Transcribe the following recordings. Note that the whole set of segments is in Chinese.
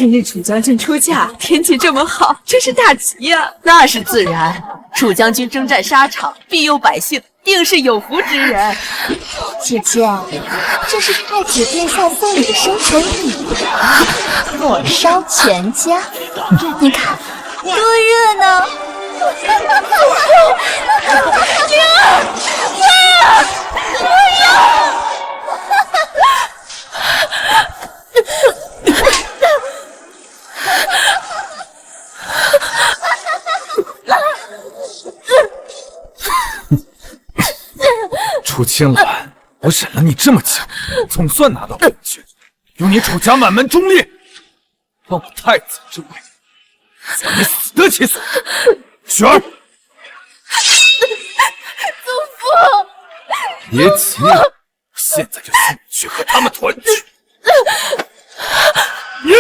今日楚将军出嫁，天气这么好，真是大吉呀！那是自然，楚将军征战沙场，庇佑百姓，定是有福之人。姐姐，这是太子殿下送你的生辰礼，火烧全家，你看多热闹！灵儿，不要！楚青兰，我忍了你这么久，总算拿到本权，用你楚家满门忠烈，帮我太子之位，叫你死得其所。雪儿，祖父，别急，现在就送你去和他们团聚。你。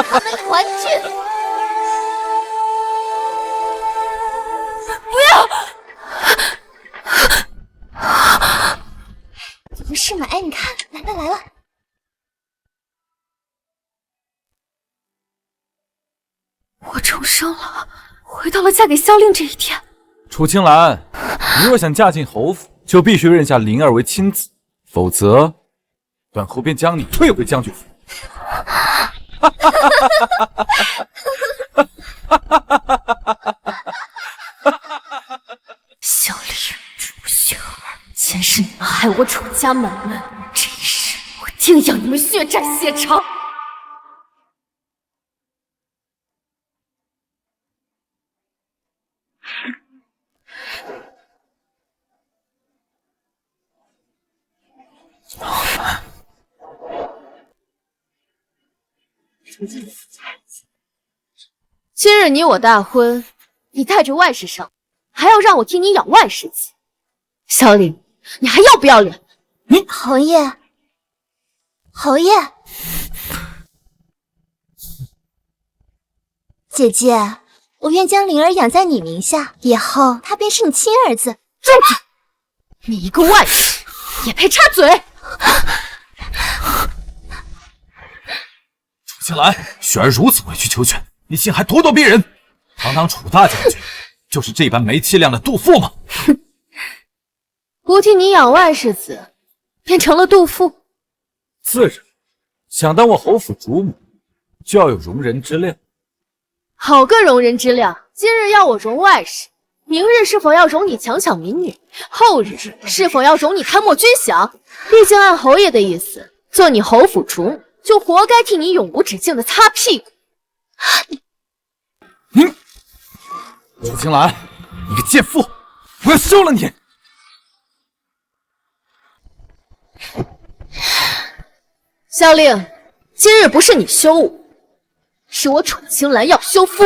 他们团聚，不要！有的是吗？哎，你看，来了来了。我重生了，回到了嫁给萧令这一天。楚青兰，你若想嫁进侯府，就必须认下灵儿为亲子，否则本侯便将你退回将军府。萧令、楚秀儿，前世你们害我楚家满门，这一世我定要你们血债血偿！今日你我大婚，你带着外室上，还要让我替你养外室妻。萧令，你还要不要脸？侯爷，侯爷，姐姐，我愿将灵儿养在你名下，以后她便是你亲儿子。住嘴！你一个外室也配插嘴？楚青兰，雪儿如此委曲求全，你竟还咄咄逼人！堂堂楚大将军，就是这般没气量的杜甫吗？不替你养外室子，变成了杜甫。自然，想当我侯府主母，就要有容人之量。好个容人之量！今日要我容外室，明日是否要容你强抢民女？后日是否要容你贪墨军饷？毕竟按侯爷的意思，做你侯府主母，就活该替你永无止境的擦屁股。楚青兰，你个贱妇，我要休了你！萧令，今日不是你休我，是我楚青兰要休夫。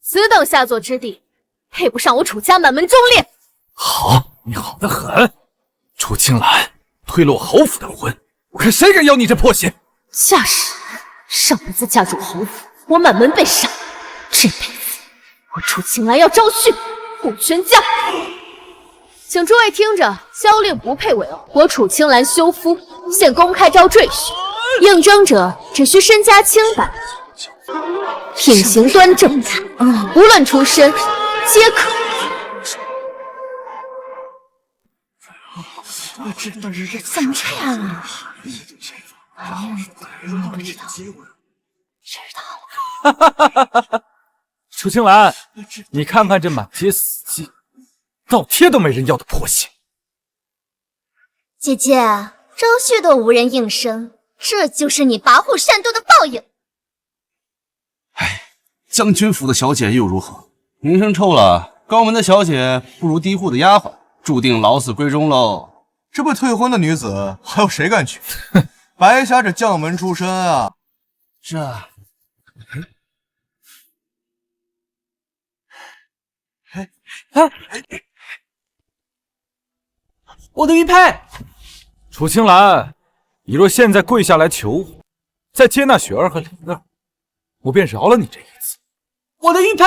此等下作之地，配不上我楚家满门忠烈。好，你好得很。楚青兰推了我侯府的婚，我看谁敢要你这破鞋！嫁时上辈子嫁入侯府，我满门被杀；这辈子我楚青兰要招婿，护全家。请诸位听着，萧令不配为偶，我楚青兰休夫，现公开招赘婿，应征者只需身家清白，品行端正，无论出身皆可。怎么这样啊？不知道，知道了。楚青兰，你看看这满街死寂，倒贴都没人要的破鞋。姐姐，招婿都无人应声，这就是你跋扈擅斗的报应。唉，将军府的小姐又如何？名声臭了，高门的小姐不如低户的丫鬟，注定老死闺中喽。这不退婚的女子，还有谁敢娶？白瞎这将门出身啊！我的玉佩！楚青兰，你若现在跪下来求我，再接纳雪儿和灵儿，我便饶了你这一次。我的玉佩！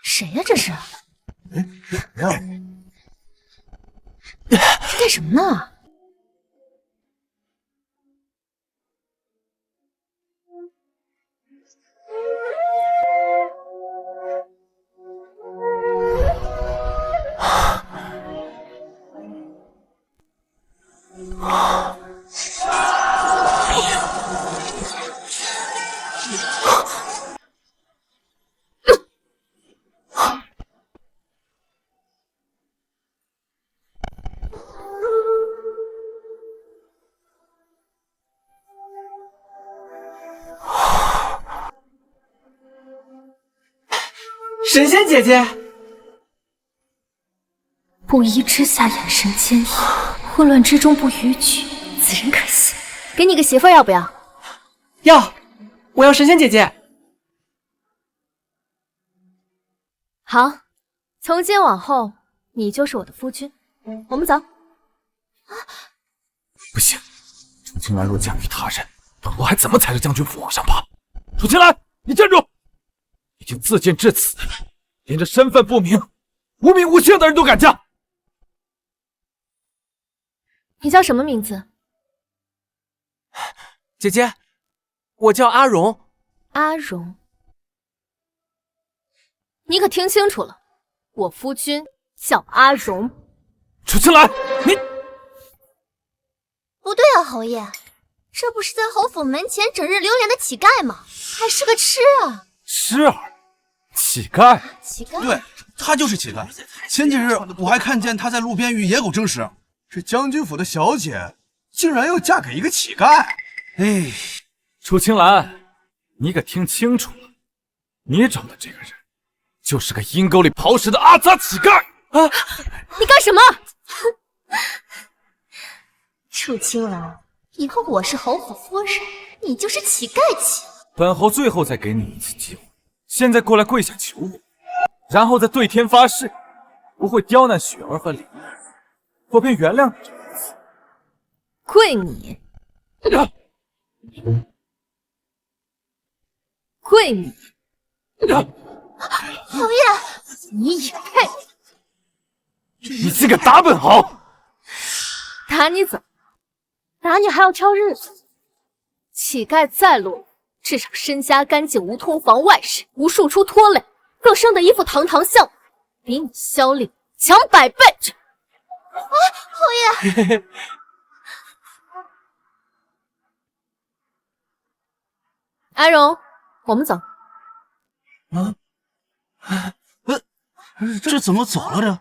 谁呀？这是？谁呀？是干什么呢？神仙姐姐，不疑之下眼神坚毅，混乱之中不逾矩，此人可信。给你个媳妇儿要不要？要，我要神仙姐姐。好，从今往后你就是我的夫君。我们走。不行，楚青兰若嫁与他人，本我还怎么踩着将军府往上爬？楚青兰，你站住！已经自尽至此，连这身份不明、无名无姓的人都敢嫁。你叫什么名字？姐姐，我叫阿荣。阿荣。你可听清楚了，我夫君叫阿荣。楚青兰，你不对啊，侯爷，这不是在侯府门前整日流连的乞丐吗？还是个痴啊！痴儿，乞丐。乞丐？对，他就是乞丐。前几日我还看见他在路边与野狗争食。这将军府的小姐竟然要嫁给一个乞丐！哎，楚青兰，你可听清楚了，你找的这个人就是个阴沟里刨食的阿杂乞丐啊！你干什么？楚青兰，以后我是侯府夫人，你就是乞丐妻了。本侯最后再给你一次机会，现在过来跪下求我，然后再对天发誓，不会刁难雪儿和灵儿，我便原谅你这一次。跪你！跪你！侯爷，你也配？你竟敢打本侯！打你怎么？打你还要挑日子？乞丐再落伍，至少身家干净，无通房外事，无庶出拖累，更生得一副堂堂相，比你萧令强100倍。侯爷，阿荣，我们走。这怎么走了这？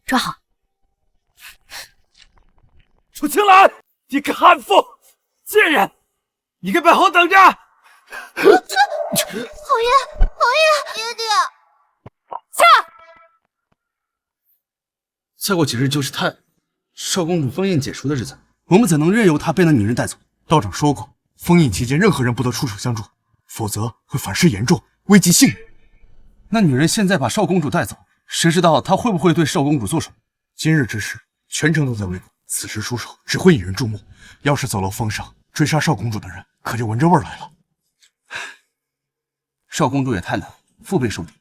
抓好！楚青兰，你个悍妇、贱人，你给本侯等着！侯爷，爹爹，再过几日就是少公主封印解除的日子，我们怎能任由她被那女人带走？道长说过，封印期间任何人不得出手相助，否则会反噬严重，危及性命。那女人现在把少公主带走，谁知道她会不会对少公主做什么？今日之事，全城都在围攻，此时出手只会引人注目。要是走漏风声，追杀少公主的人可就闻着味儿来了。少公主也太难，腹背受敌。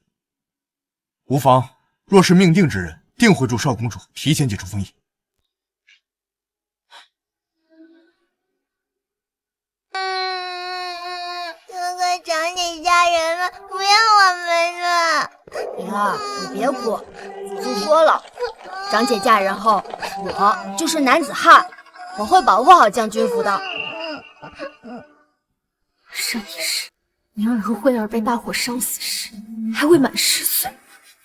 无妨，若是命定之人，定会助少公主提前解除封印。哥哥长姐嫁人了，不要我们了。灵儿，你别哭，祖父说了，长姐嫁人后，我就是男子汉，我会保护好将军府的。上一世，宁儿和慧儿被大火烧死时，还未满10岁。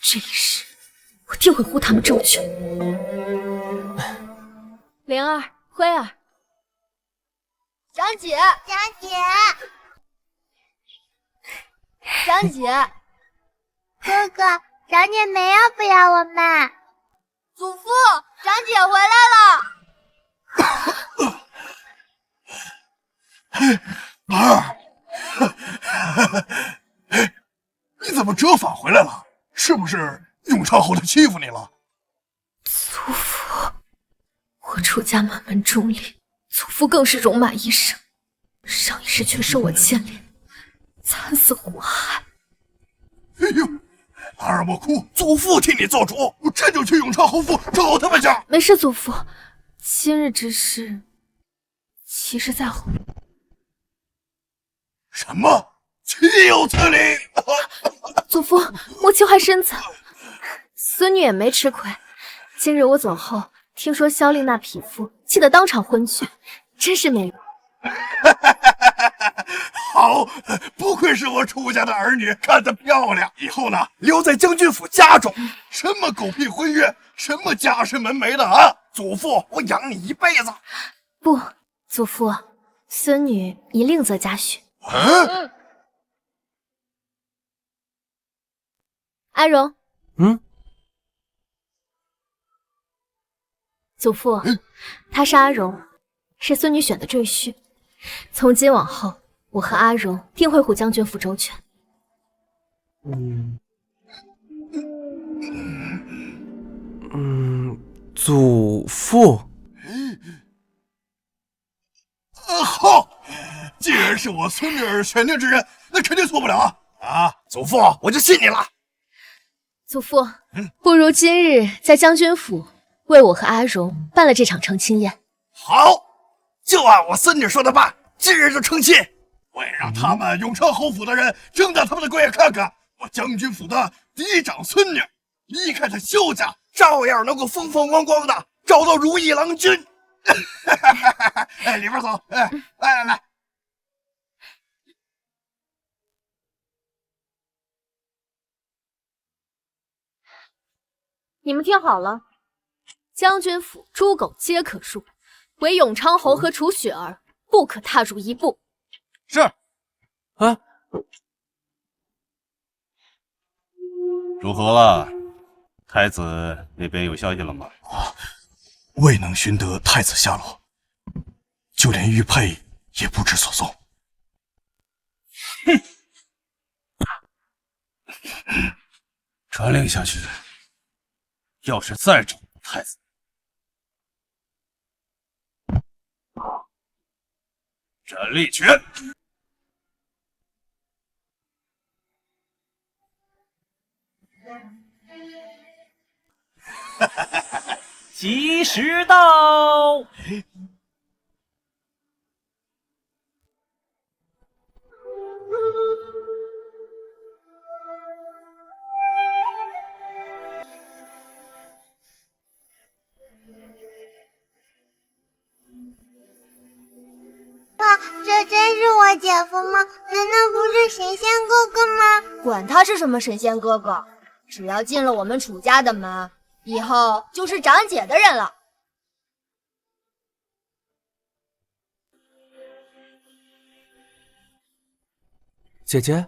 这一世，我定会护他们周全。灵儿、慧儿，长姐，长姐，长姐，哥哥，长姐没要不要我们？祖父，长姐回来了。儿，你怎么折返回来了？是不是永昌侯他欺负你了？祖父，我出家满门忠烈，祖父更是戎马一生，上一世却受我牵连，惨死祸害。哎呦，儿莫哭，祖父替你做主，我这就去永昌侯府找他们去。没事，祖父，今日之事，其实在后。什么？岂有此理！祖父，母亲怀身子，孙女也没吃亏。今日我走后，听说萧令那匹夫气得当场昏厥，真是没用。好，不愧是我出家的儿女，看得漂亮。以后呢，留在将军府家中，什么狗屁婚约，什么家世门楣的啊！祖父，我养你一辈子。不，祖父，孙女已另择家婿。阿荣，祖父，他是阿荣，是孙女选的赘婿。从今往后，我和阿荣定会护将军府周全。祖父。好，既然是我孙女儿选定之人，那肯定错不了啊！啊，祖父，我就信你了。祖父，不如今日在将军府为我和阿荣办了这场成亲宴。好，就按我孙女说的办，今日就成亲。我也让他们永昌侯府的人睁大他们的鬼眼看看，我将军府的嫡长孙女，离开他萧家，照样能够风风光光的找到如意郎君。哎，里边走，哎，来。你们听好了，将军府猪狗皆可入，唯永昌侯和楚雪儿不可踏入一步。是。啊，如何了？太子那边有消息了吗？未能寻得太子下落，就连玉佩也不知所踪。哼！传令下去，要是再找太子，斩立决。吉时到。哇，这真是我姐夫吗？难道不是神仙哥哥吗？管他是什么神仙哥哥，只要进了我们楚家的门，以后就是长姐的人了。姐姐，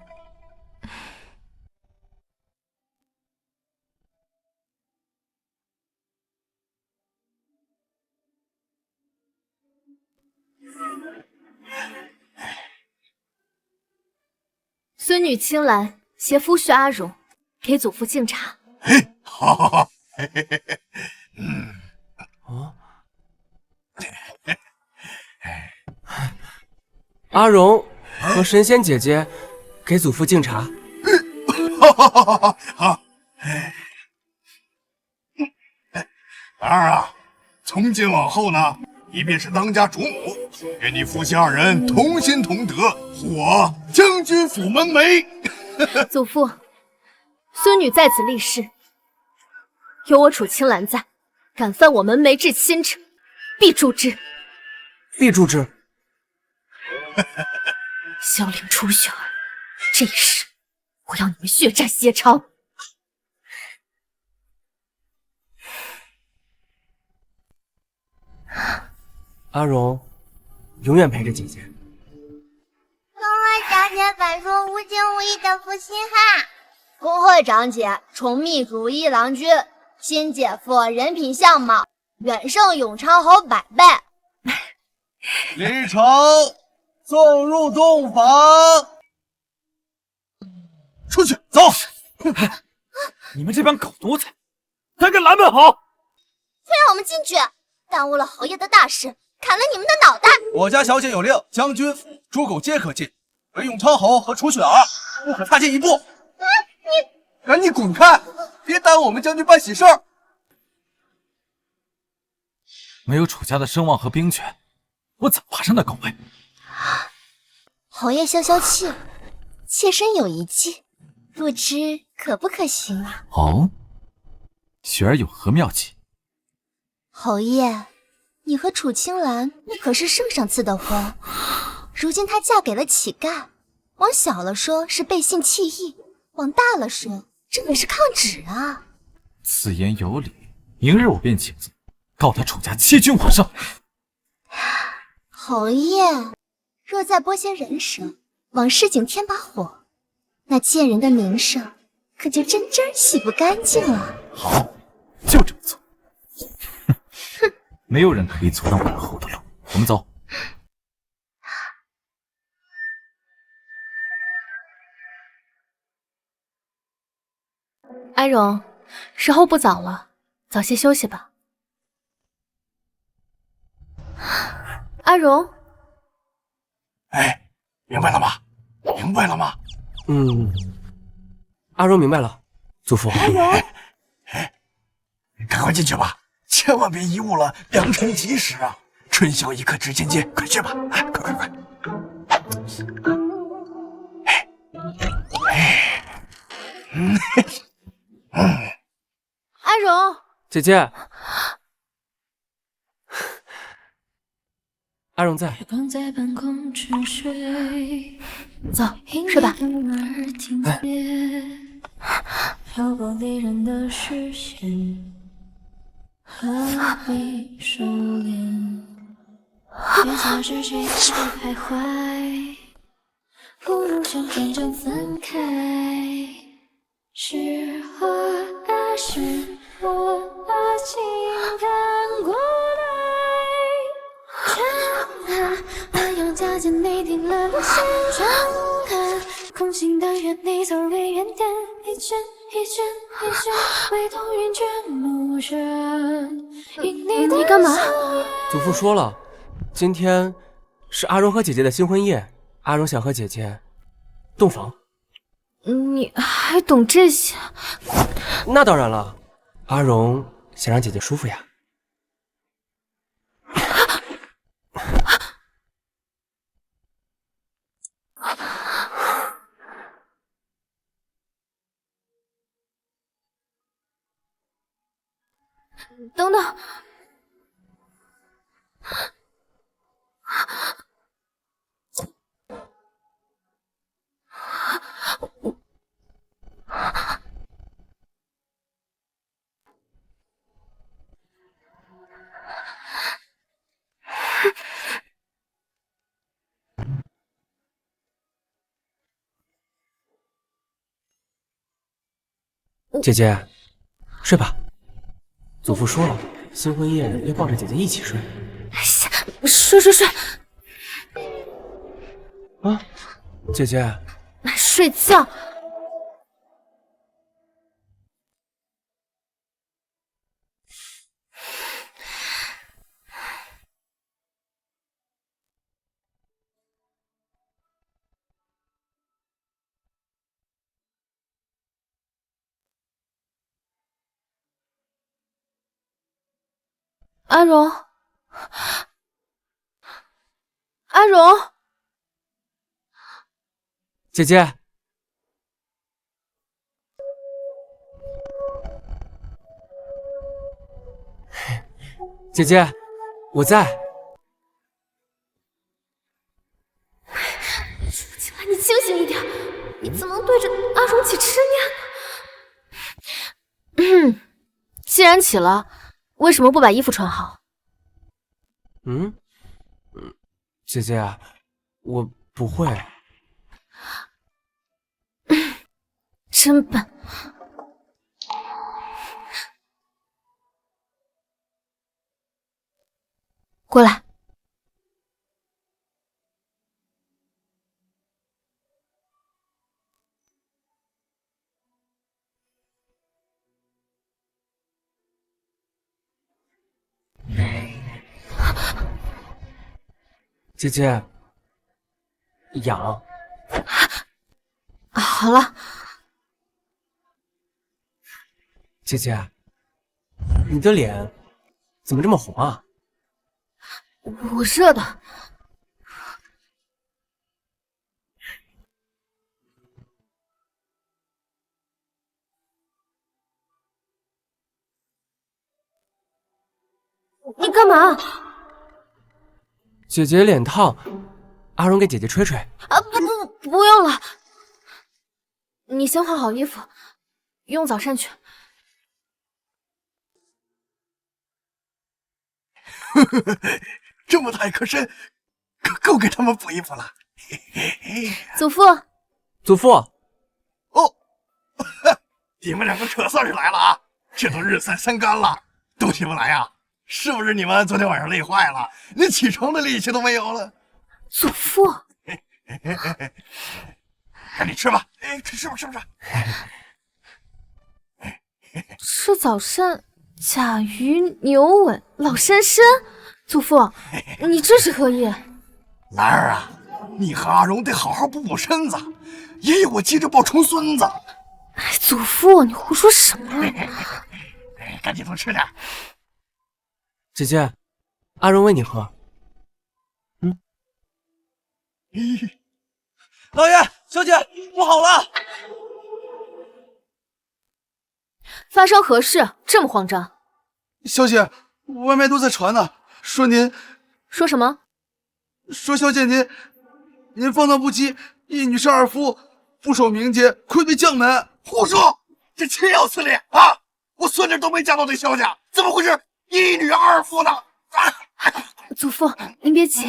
孙女青兰携夫婿阿荣给祖父敬茶。嘿，好，阿荣和神仙姐姐给祖父敬茶。好，儿啊，从今往后呢，你便是当家主母，愿你夫妻二人同心同德，护我将军府门楣。祖父，孙女在此立誓，有我楚青兰在，敢犯我门楣至亲者，必诛之。必诛之。萧令楚雪儿，这一世我要你们血债血偿。阿荣，永远陪着姐姐。跟我长姐本说无情无义的负心汉，恭贺长姐宠蜜如意郎君，新姐夫人品相貌远胜永昌侯100倍。李成送入洞房，出去走！你们这帮狗奴才，还敢拦门好！非让我们进去，耽误了侯爷的大事，砍了你们的脑袋！我家小姐有令，将军府、诸狗皆可进，唯永昌侯和楚雪儿不可踏进一步。你赶紧滚开，别耽误我们将军办喜事儿。没有楚家的声望和兵权，我怎么爬上那高位？侯爷消消气，妾身有一计，不知可不可行啊？哦，雪儿有何妙计？侯爷，你和楚青兰那可是圣上赐的婚，如今她嫁给了乞丐，往小了说是背信弃义，往大了说这可是抗旨啊！此言有理，明日我便请奏，告他楚家欺君罔上。侯爷，若再拨些人手，往市井添把火，那贱人的名声可就真洗不干净了。好，就这么做。哼，没有人可以阻挡我后的路。我们走。阿荣，时候不早了，早些休息吧。阿荣，哎，明白了吗？明白了吗？阿荣明白了，祖父。阿荣，赶快进去吧，千万别贻误了良辰吉时啊！春宵一刻值千金，快去吧！哎，快！阿荣，姐姐，阿荣在。走，睡吧。漂泊离人的视线，何必收敛？别假设谁在徘徊，不如想真正分开。是花啊，是我把情看过来，春啊，暖阳夹间你停了路线，春啊，空心但愿你走回原点，一圈一圈一圈，回头云卷暮人。你干嘛？祖父说了，今天是阿荣和姐姐的新婚夜，阿荣想和姐姐洞房。你还懂这些？那当然了，阿荣想让姐姐舒服呀。等等，姐姐，睡吧。祖父说了，新婚夜要抱着姐姐一起睡。睡。啊，姐姐，睡觉。阿荣，阿荣，姐姐，姐姐，我在。青兰，你清醒一点，你怎么能对着阿荣起痴念呢？既然起了，为什么不把衣服穿好？姐姐啊，我不会。真笨。过来。姐姐，痒。好了，姐姐，你的脸怎么这么红啊？我热的。你干嘛？姐姐脸烫，阿荣给姐姐吹吹。啊，不用了。你先换好衣服，用早膳去。这么大一颗参，够给他们补衣服了。祖父，祖父，哦，你们两个可算是来了啊！这都日晒三竿了，都起不来呀？是不是你们昨天晚上累坏了，连起床的力气都没有了？祖父，赶紧吃吧！哎，吃吧。吃早膳，甲鱼、牛尾、老山参。祖父，你这是何意？兰儿啊，你和阿荣得好好补补身子，爷爷我急着抱重孙子。哎，祖父，你胡说什么？赶紧多吃点。姐姐，阿荣喂你喝。老爷，小姐，不好了！发生何事？这么慌张？小姐，外面都在传呢，说您说什么？说小姐您放荡不羁，一女杀二夫，不守名节，愧对将门。胡说！这岂有此理啊！我孙女都没嫁到这萧家，怎么会是一女二夫呢？祖父，您别急。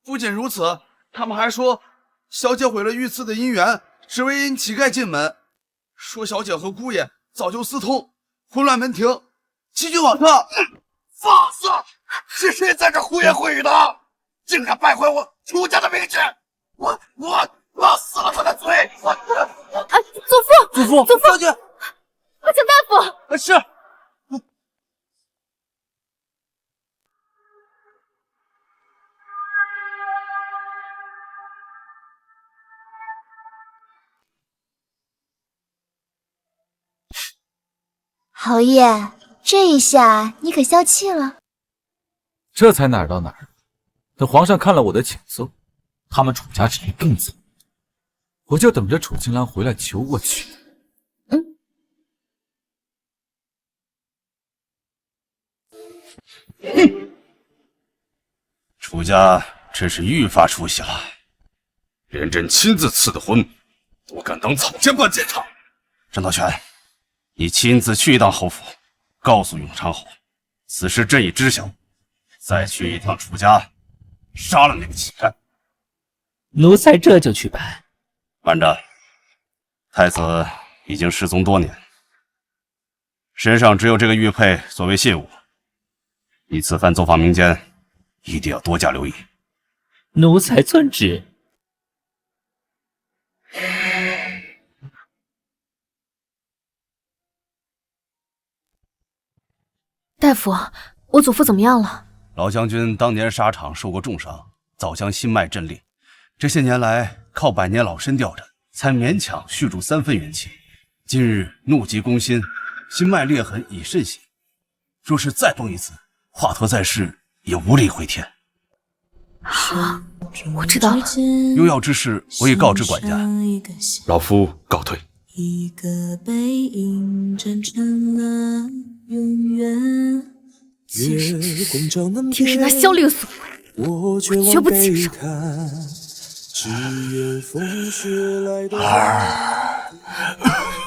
不仅如此，他们还说小姐毁了御赐的姻缘，只为引乞丐进门，说小姐和姑爷早就私通，混乱门庭，欺君罔上。放肆！是谁在这胡言秽语的？竟敢败坏我楚家的名节！我撕了他的嘴！哎，祖父，小姐，快请大夫！是。侯爷，这一下你可消气了。这才哪儿到哪儿，等皇上看了我的请奏，他们楚家只会更惨。我就等着楚青兰回来求我娶。楚家真是愈发出息了，连朕亲自赐的婚，都敢当草菅般践踏。郑道全，你亲自去一趟侯府，告诉永昌侯，此事朕已知晓，再去一趟楚家，杀了那个乞丐。奴才这就去办。慢着，太子已经失踪多年，身上只有这个玉佩作为信物，你此番走访民间，一定要多加留意。奴才遵旨。大夫，我祖父怎么样了？老将军当年沙场受过重伤，早将心脉震裂，这些年来靠百年老参吊着，才勉强续住3分元气。今日怒急攻心，心脉裂痕已甚显，若是再崩一次，华佗在世也无力回天。好，我知道了。用药之事我已告知管家，老夫告退。一个背影站成了永远。听是那萧令所为，我绝不轻饶。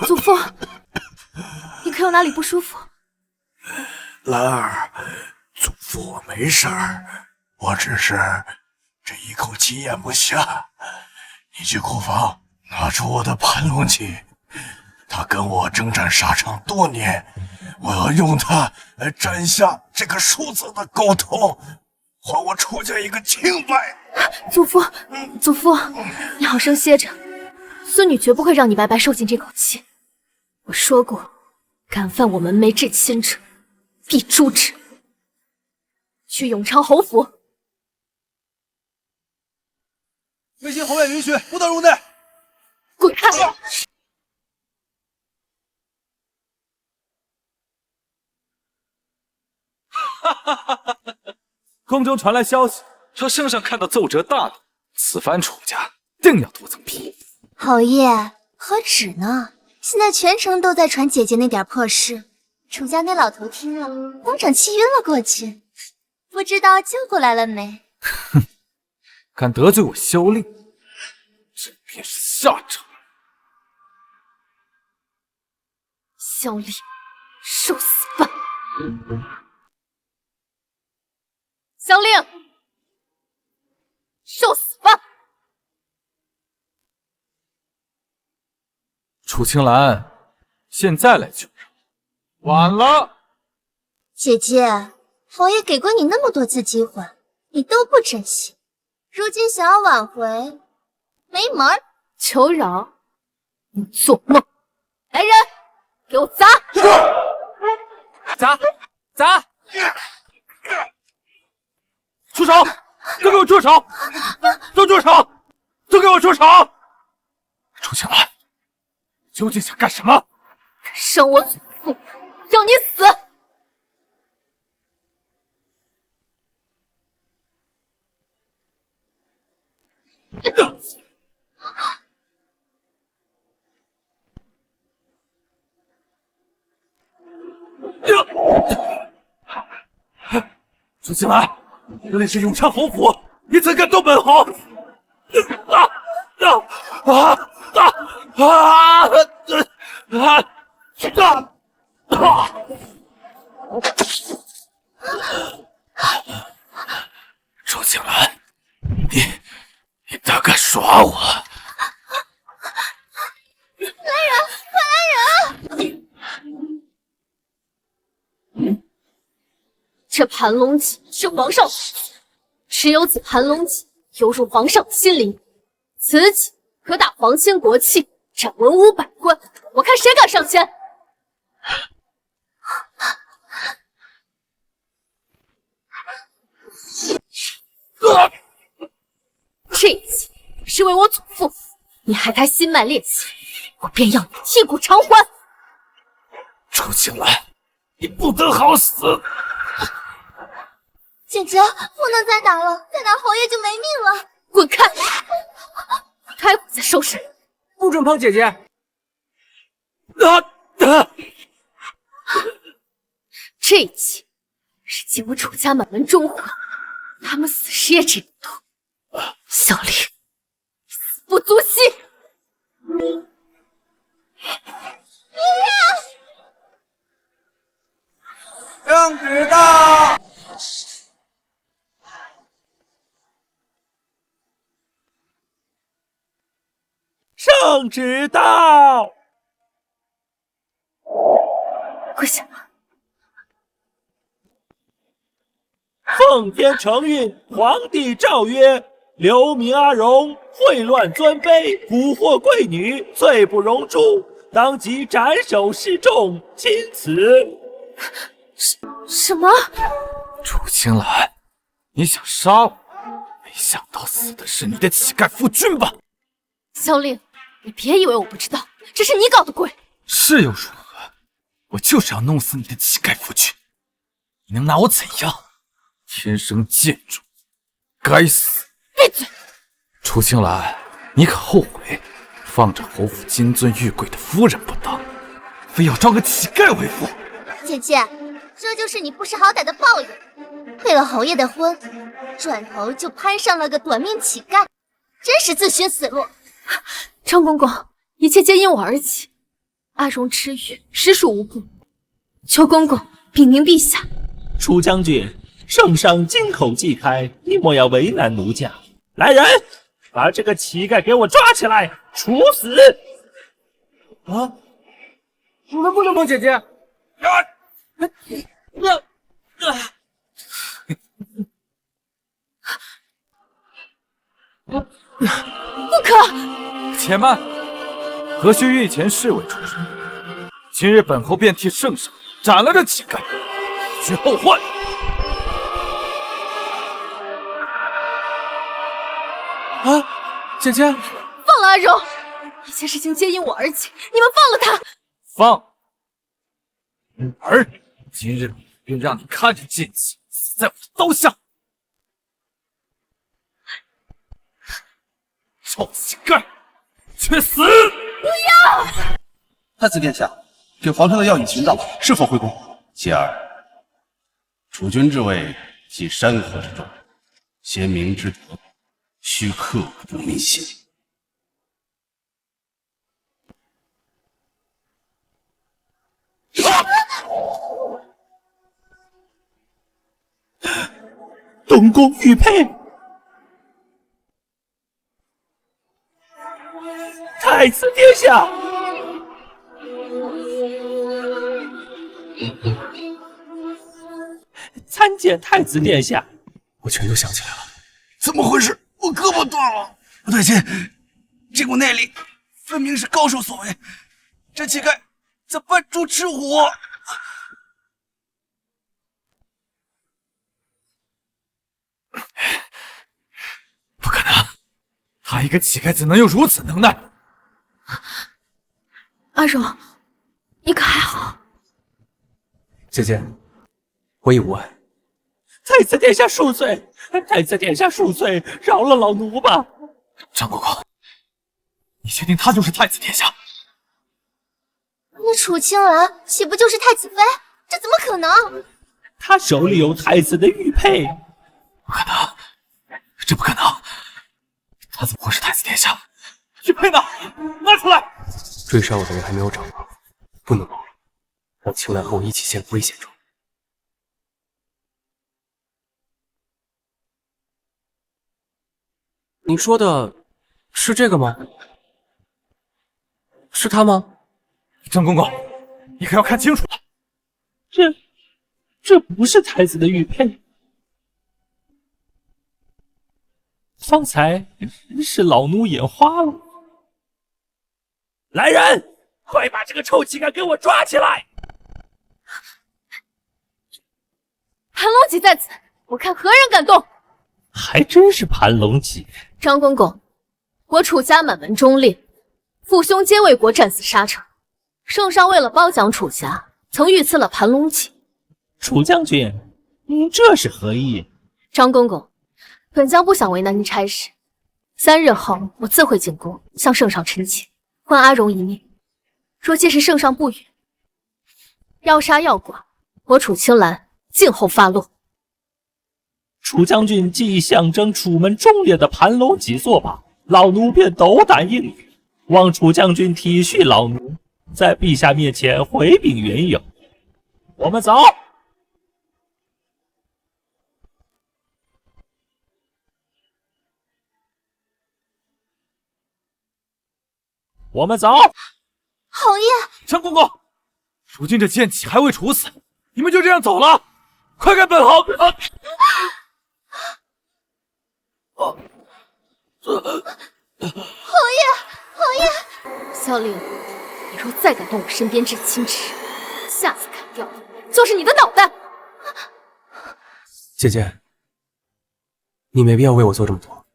祖父，你可有哪里不舒服？兰儿，祖父我没事儿，我只是这一口气咽不下。你去库房拿出我的盘龙气，他跟我征战沙场多年，我要用他来斩下这个庶子的狗头，还我楚家一个清白。祖父，祖父，你好生歇着，孙女绝不会让你白白受尽这口气。我说过，敢犯我门楣至亲者，必诛之。去永昌侯府。微信侯爷允许，不得入内。滚开！宫中传来消息，说圣上看到奏折大怒，此番楚家定要多层皮。侯爷，何止呢？现在全城都在传姐姐那点破事，楚家那老头听了，当场气晕了过去。不知道救过来了没？哼，敢得罪我萧令，这便是下场。萧令，受死吧！萧令，受死吧！楚青兰，现在来救人，晚了。姐姐，侯爷给过你那么多次机会，你都不珍惜，如今想要挽回，没门儿！求饶！你做梦！来人，给我砸！砸！住手！都给我住手！都住手！都给我住手！楚青兰，究竟想干什么？敢伤我祖父，让你死！楚青兰，这里是永昌侯府，你怎敢动本侯？楚青兰，你胆敢耍我？来人，快来人！这盘龙戟是皇上赐的，持有此盘龙戟，犹如皇上亲临。此戟可打皇亲国戚，斩文武百官，我看谁敢上前！这一戟是为我祖父，你害他心脉裂气，我便要你剔骨偿还。楚青兰，你不得好死！姐姐，不能再打了，再打侯爷就没命了。滚开！待会再收拾。不准碰姐姐！这一击是继我楚家满门忠魂，他们死时也只能躲。萧令，死不足惜！圣旨到！圣旨到！跪下！奉天承运，皇帝诏曰：刘明阿荣秽乱尊卑，蛊惑贵女，罪不容诛，当即斩首示众，钦此。什么？楚青兰，你想杀我？没想到死的是你的乞丐夫君吧？萧令，你别以为我不知道，这是你搞的鬼。是又如何？我就是要弄死你的乞丐夫君，你能拿我怎样？天生贱种，该死！闭嘴！楚青兰，你可后悔放着侯府金尊玉贵的夫人不当，非要招个乞丐为妇？姐姐，这就是你不识好歹的报应。退了侯爷的婚，转头就攀上了个短命乞丐，真是自寻死路。张公公，一切皆因我而起，阿荣痴语，实属无故，求公公禀明陛下。楚将军，圣上金口既开，你莫要为难奴家。来人，把这个乞丐给我抓起来，处死！啊！你们不能碰姐姐。不可！且慢，何须御前侍卫出声？今日本侯便替圣上斩了这乞丐，以绝后患。啊，姐姐，放了阿柔！一切事情皆因我而起，你们放了他！放女儿，今日便让你看着剑气死在我的刀下！臭乞丐，去死！不要！太子殿下，给皇上的药引寻到，是否回宫？妻儿，储君之位系山河之重，先明之德，须刻骨铭心。东宫玉佩，太子殿下，参见太子殿下。我全都想起来了，怎么回事？我胳膊断了！不对劲，这股内力分明是高手所为，这乞丐怎么猪吃虎？不可能，他一个乞丐怎能有如此能耐？阿柔，你可还好？姐姐，我已无碍。太子殿下恕罪，太子殿下恕罪，饶了老奴吧。张公公，你确定他就是太子殿下？那楚青兰岂不就是太子妃？这怎么可能？他手里有太子的玉佩。不可能，这不可能！他怎么会是太子殿下？玉佩呢？拿出来！追杀我的人还没有找到，不能忙了，让青兰和我一起陷入危险中。你说的是这个吗？是他吗？张公公，你可要看清楚了。这不是太子的玉佩，方才是老奴眼花了。来人，快把这个臭乞丐给我抓起来！盘龙脊在此，我看何人敢动！还真是盘龙脊。张公公，我楚家满门忠烈，父兄皆为国战死沙场。圣上为了褒奖楚家，曾御赐了盘龙脊。楚将军，您这是何意？张公公，本将不想为难您差事。3日后，我自会进宫向圣上陈情，换阿荣一命。若届时圣上不允，要杀要剐，我楚青兰静候发落。楚将军既以象征楚门忠烈的盘龙脊作罢，老奴便斗胆应允，望楚将军体恤老奴，在陛下面前回禀缘由。我们走。我们走。侯爷，张公公，如今这剑气还未处死，你们就这样走了？快赶本侯！侯爷，萧令，你若再敢动我身边这青池，下次砍掉的就是你的脑袋！姐姐，你没必要为我做这么多。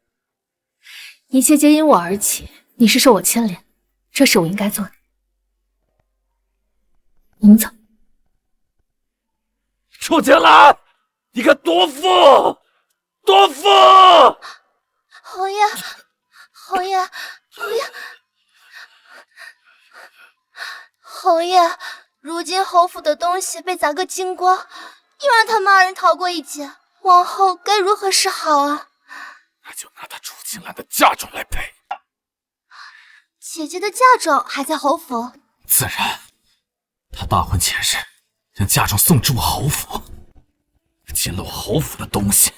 一切皆因我而起，你是受我牵连，这是我应该做的。我们走。楚青兰，你个毒妇！毒妇！侯爷，侯爷，侯爷，侯爷，如今侯府的东西被砸个精光，又让他们2人逃过一劫，往后该如何是好啊？那就拿他楚青兰的嫁妆来赔。姐姐的嫁妆还在侯府？自然，他大婚前日将嫁妆送至我侯府，进了我侯府的东西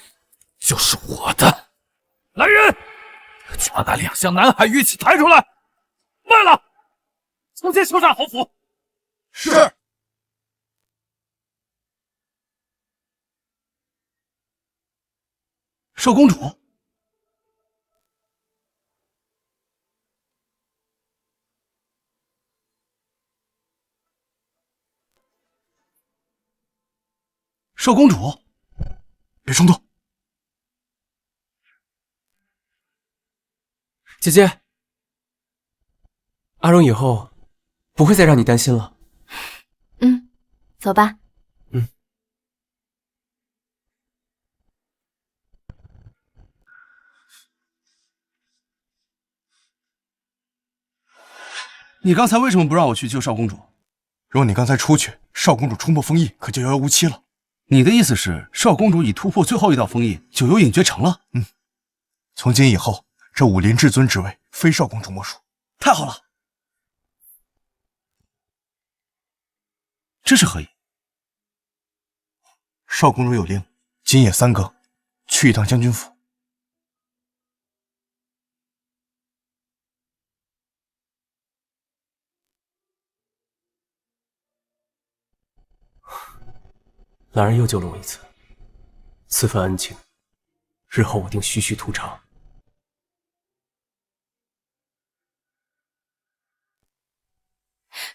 就是我的。来人，去把那2箱南海玉器抬出来，卖了，从前修缮侯府。是。少公主，少公主，别冲动。姐姐，阿荣以后不会再让你担心了。嗯，走吧。你刚才为什么不让我去救少公主？若你刚才出去，少公主冲破封印，可就遥遥无期了。你的意思是，少公主已突破最后一道封印，九幽影绝城了？从今以后，这武林至尊之位非少公主莫属。太好了！这是何意？少公主有令，今夜3更，去一趟将军府。兰儿又救了我一次，此番恩情，日后我定徐徐图长。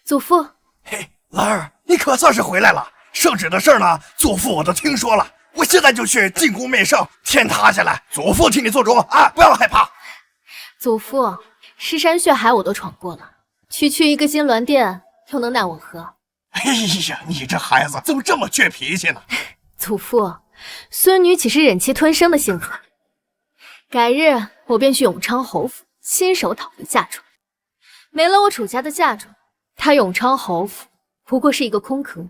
祖父，嘿，兰儿，你可算是回来了。圣旨的事呢，祖父我都听说了。我现在就去进宫面圣，天塌下来，祖父替你做主啊！不要害怕。祖父，尸山血海我都闯过了，区区一个金銮殿又能奈我何？哎呀，你这孩子怎么这么倔脾气呢？祖父，孙女岂是忍气吞声的性子？改日我便去永昌侯府亲手讨回嫁妆。没了我楚家的嫁妆，他永昌侯府不过是一个空壳。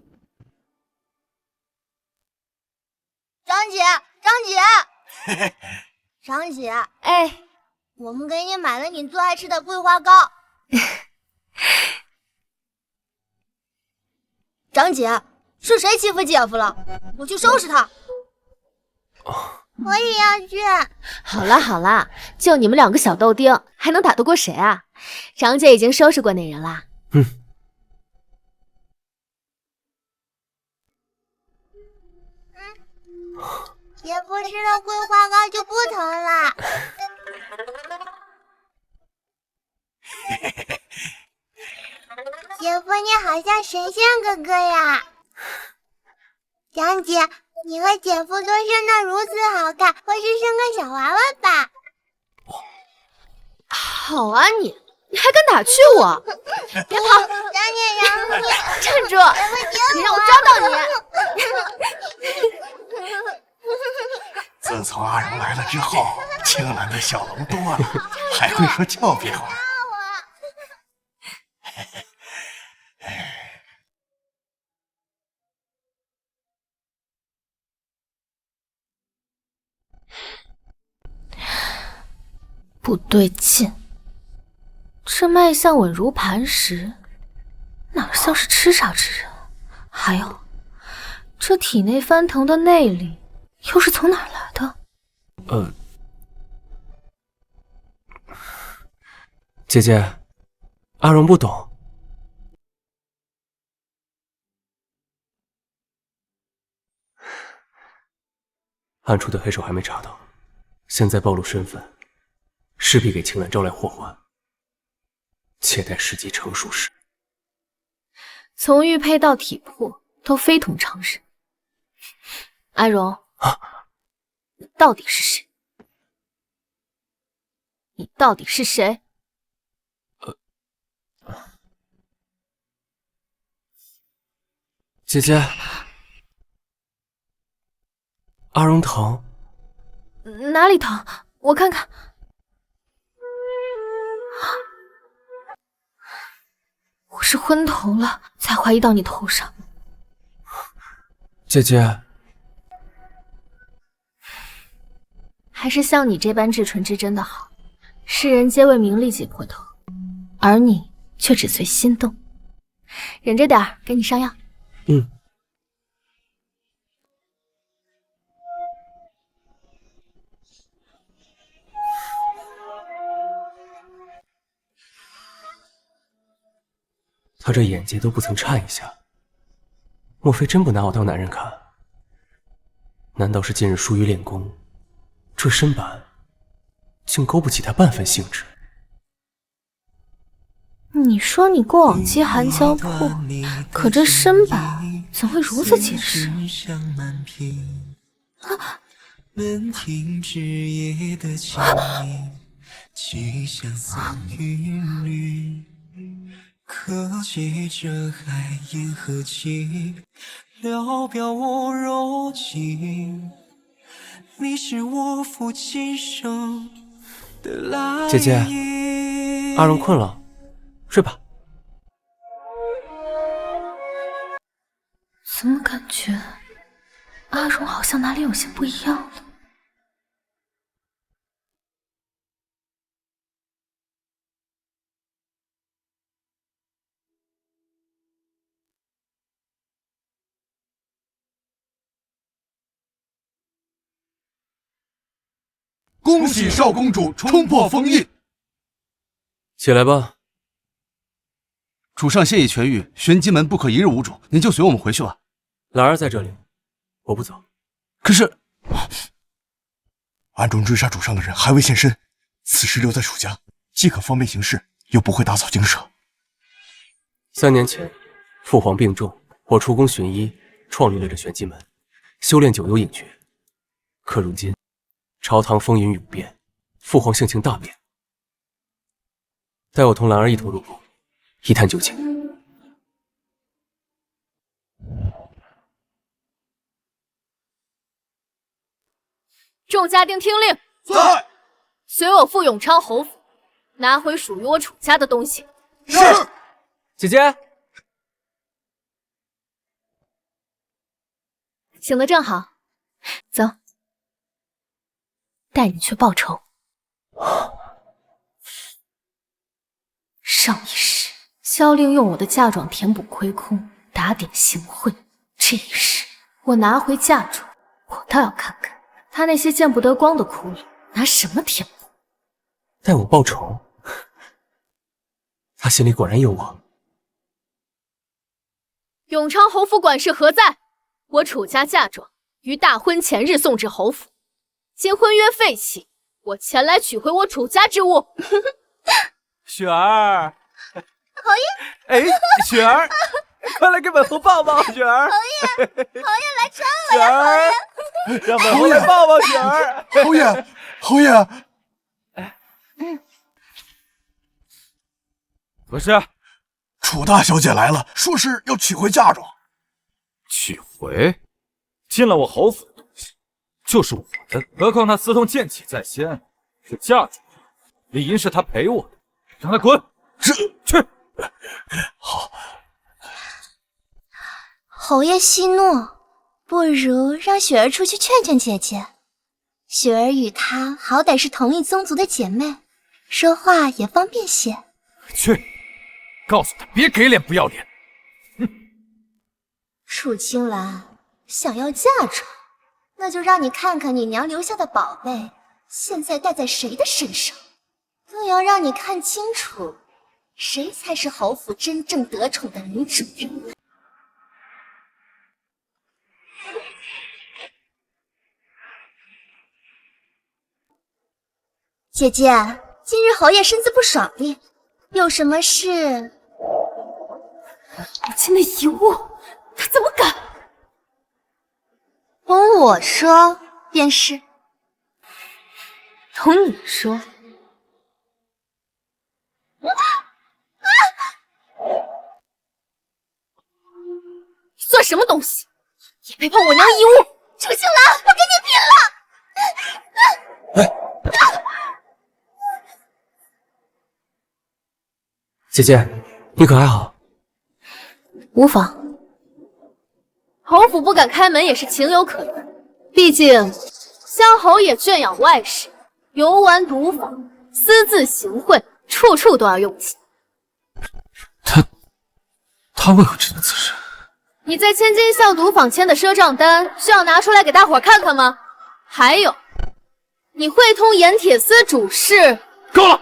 张姐，张姐，张姐，哎，我们给你买了你最爱吃的桂花糕。张姐，是谁欺负姐夫了？我去收拾他。我也要去。好啦好啦，就你们2个小豆丁，还能打得过谁啊？张姐已经收拾过那人啦。姐夫吃了桂花糕就不疼了。姐夫，你好像神仙哥哥呀！张姐，你和姐夫都生得如此好看，或是生个小娃娃吧？好啊你还敢打趣我？别跑！张姐，让你站住！别让我抓到你！自从阿荣来了之后，青兰的小龙多了，还会说俏皮话。不对劲，这脉象稳如磐石，哪像是痴傻之人？还有，这体内翻腾的内力又是从哪儿来的？姐姐，阿荣不懂。暗处的黑手还没查到，现在暴露身份，势必给青兰招来祸患。且待时机成熟时。从玉佩到体魄都非同常人。阿荣，你到底是谁？你到底是谁？姐姐，阿荣疼。哪里疼？我看看。我是昏头了，才怀疑到你头上。姐姐，还是像你这般至纯至真的好，世人皆为名利挤破头，而你却只随心动。忍着点儿，给你上药。他这眼界都不曾颤一下，莫非真不拿我当男人看？难道是近日疏于练功，这身板竟勾不起他半分兴致？你说你过往皆含胶铺，可这身板怎会如此结实？门庭之夜的静谧，气相思韵律，可借这海烟和情，聊表我柔情。你是我负今生的来姐姐，阿荣困了，睡吧。怎么感觉阿荣好像哪里有些不一样了？恭喜少公主冲破封印！起来吧。主上现已痊愈，玄机门不可一日无主，您就随我们回去吧。兰儿在这里，我不走。可是，暗中追杀主上的人还未现身，此时留在楚家，既可方便行事，又不会打草惊蛇。3年前，父皇病重，我出宫寻医，创立了这玄机门，修炼久有隐诀。可如今，朝堂风云涌变，父皇性情大变。待我同兰儿一同入宫，一探究竟。众家丁听令，在，随我赴永昌侯府，拿回属于我楚家的东西。是。姐姐，醒得正好，走，带你去报仇。上一世，萧令用我的嫁妆填补亏空，打点行贿。这一世，我拿回嫁妆，我倒要看看他那些见不得光的窟窿拿什么填补。带我报仇？他心里果然有我。永昌侯府管事何在？我楚家嫁妆于大婚前日送至侯府，今婚约废弃，我前来取回我楚家之物。雪儿，侯爷，哎，雪儿，快来给本侯抱抱，雪儿。侯爷来搀我雪呀！儿，让本侯来抱抱雪儿。侯爷，侯爷，何事？楚大小姐来了，说是要取回嫁妆。取回？进了我侯府的东西就是我的，何况他私通贱妻在先，是嫁妆，理应是他赔我的，让他滚！这去。好。侯爷息怒，不如让雪儿出去劝劝姐姐。雪儿与她好歹是同一宗族的姐妹，说话也方便些。去，告诉他别给脸不要脸。楚青兰想要嫁妆，那就让你看看你娘留下的宝贝现在戴在谁的身上，更要让你看清楚谁才是侯府真正得宠的女主人。姐姐，今日侯爷身子不爽利，有什么事？我亲的遗物，他怎么敢？同我说便是。同你说。算什么东西？也背叛我娘遗物！楚青兰，我跟你拼了！姐姐，你可还好？无妨。侯府不敢开门也是情有可原，毕竟萧侯也圈养外室，游玩赌坊，私自行贿，处处都要用钱。他为何知道此事？你在千金巷赌坊签的赊账单，需要拿出来给大伙看看吗？还有，你会通盐铁司主事？够了！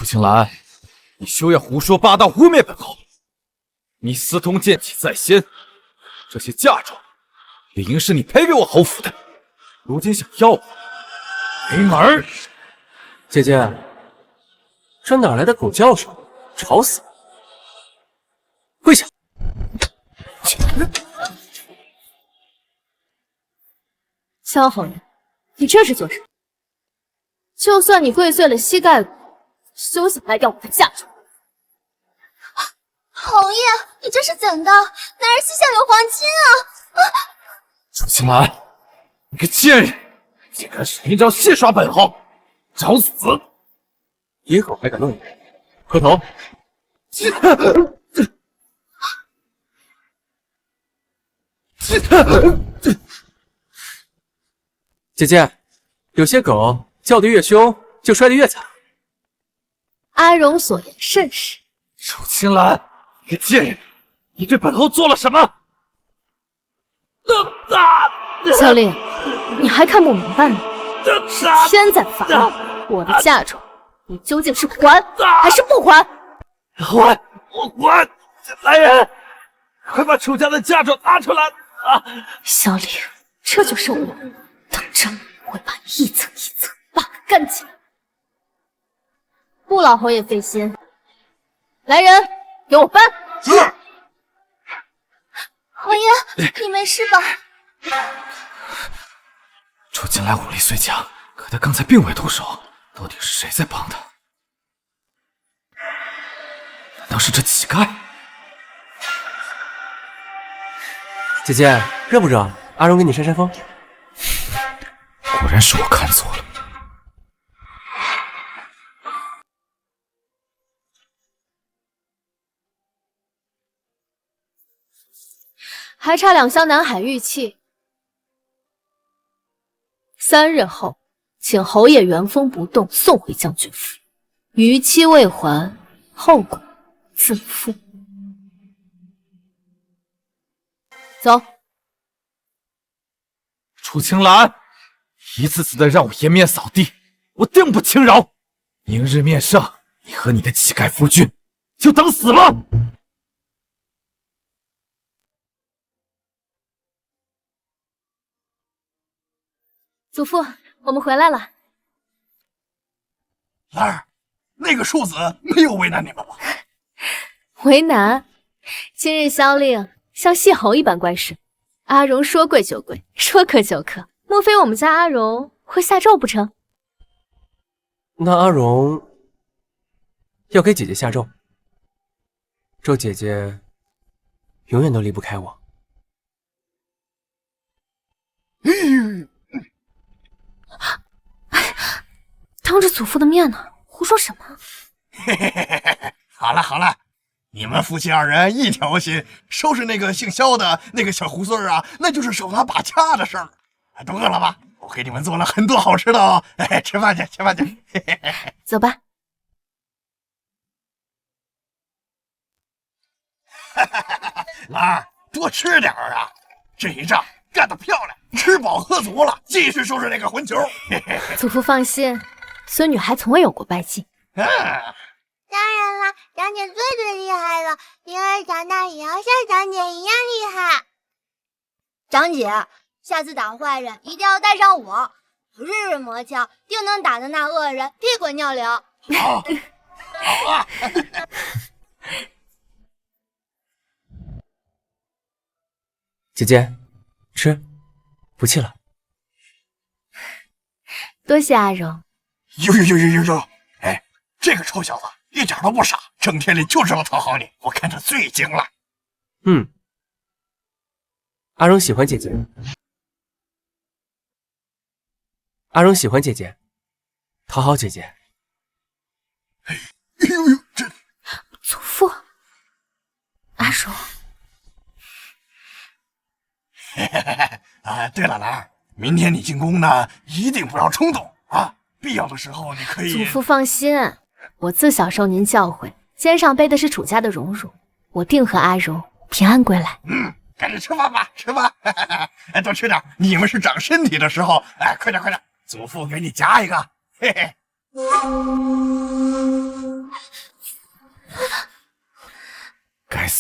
楚青兰，你休要胡说八道污蔑本侯！你私通剑气在先，这些嫁妆理应是你赔给我侯府的，如今想要我，没门儿！姐姐，这哪来的狗叫声？吵死了！跪下！萧侯爷，你这是做什么？就算你跪碎了膝盖骨，休想来要我的嫁妆！侯爷，你这是怎的？男儿膝下有黄金啊！楚青兰，你个贱人，竟敢使阴招戏耍本侯，找死！野狗还敢乱言，磕头！姐姐，有些狗叫得越凶，就摔得越惨。阿荣所言甚是。楚青兰，你个贱人，你对本侯做了什么？萧令，你还看不明白吗？天在罚我的嫁妆，你究竟是还还是不还？还！我还！来人，快把楚家的嫁妆拿出来！啊！萧令，这就是我，等着我会把你一层一层扒个干净。顾老侯爷费心，来人，给我搬！是。侯爷，你没事吧？楚青兰武力虽强，可他刚才并未动手，到底是谁在帮他？难道是这乞丐？姐姐，热不热？阿荣给你扇扇风。果然是我看错了。还差2箱南海玉器，3日后，请侯爷原封不动送回将军府。逾期未还，后果自负。走。楚青兰，一次次的让我颜面扫地，我定不轻饶。明日面圣，你和你的乞丐夫君就等死吧！祖父，我们回来了。兰儿，那个庶子没有为难你们吧？为难？今日萧令像谢侯一般乖顺，阿荣说跪就跪，说磕就磕。莫非我们家阿荣会下咒不成？那阿荣要给姐姐下咒，咒姐姐永远都离不开我。当着祖父的面呢，胡说什么？好了好了，你们夫妻2人一条心，收拾那个姓萧的那个小胡穗啊，那就是手拿把掐的事儿。都饿了吧？我给你们做了很多好吃的哦，吃饭去，吃饭去。走吧。兰儿，多吃点儿啊！这一仗干得漂亮，吃饱喝足了，继续收拾那个混球。祖父放心，孙女还从未有过败绩。当然了，长姐最厉害了，灵儿长大也要像长姐一样厉害。长姐，下次打坏人一定要带上我，日日磨枪，定能打得那恶人屁滚尿流。好，好啊！姐姐，吃，不气了。多谢阿荣。呦！哎，这个臭小子一点都不傻，整天里就知道讨好你，我看他最精了。阿荣喜欢姐姐。阿荣喜欢姐姐，讨好姐姐。哎呦，这祖父，阿荣。啊，对了，兰儿，明天你进宫呢，一定不要冲动啊！必要的时候你可以。祖父放心，我自小受您教诲，肩上背的是楚家的荣辱，我定和阿荣平安归来。赶紧吃饭吧，吃吧，哎，多吃点，你们是长身体的时候，哎，快点，祖父给你夹一个，嘿嘿。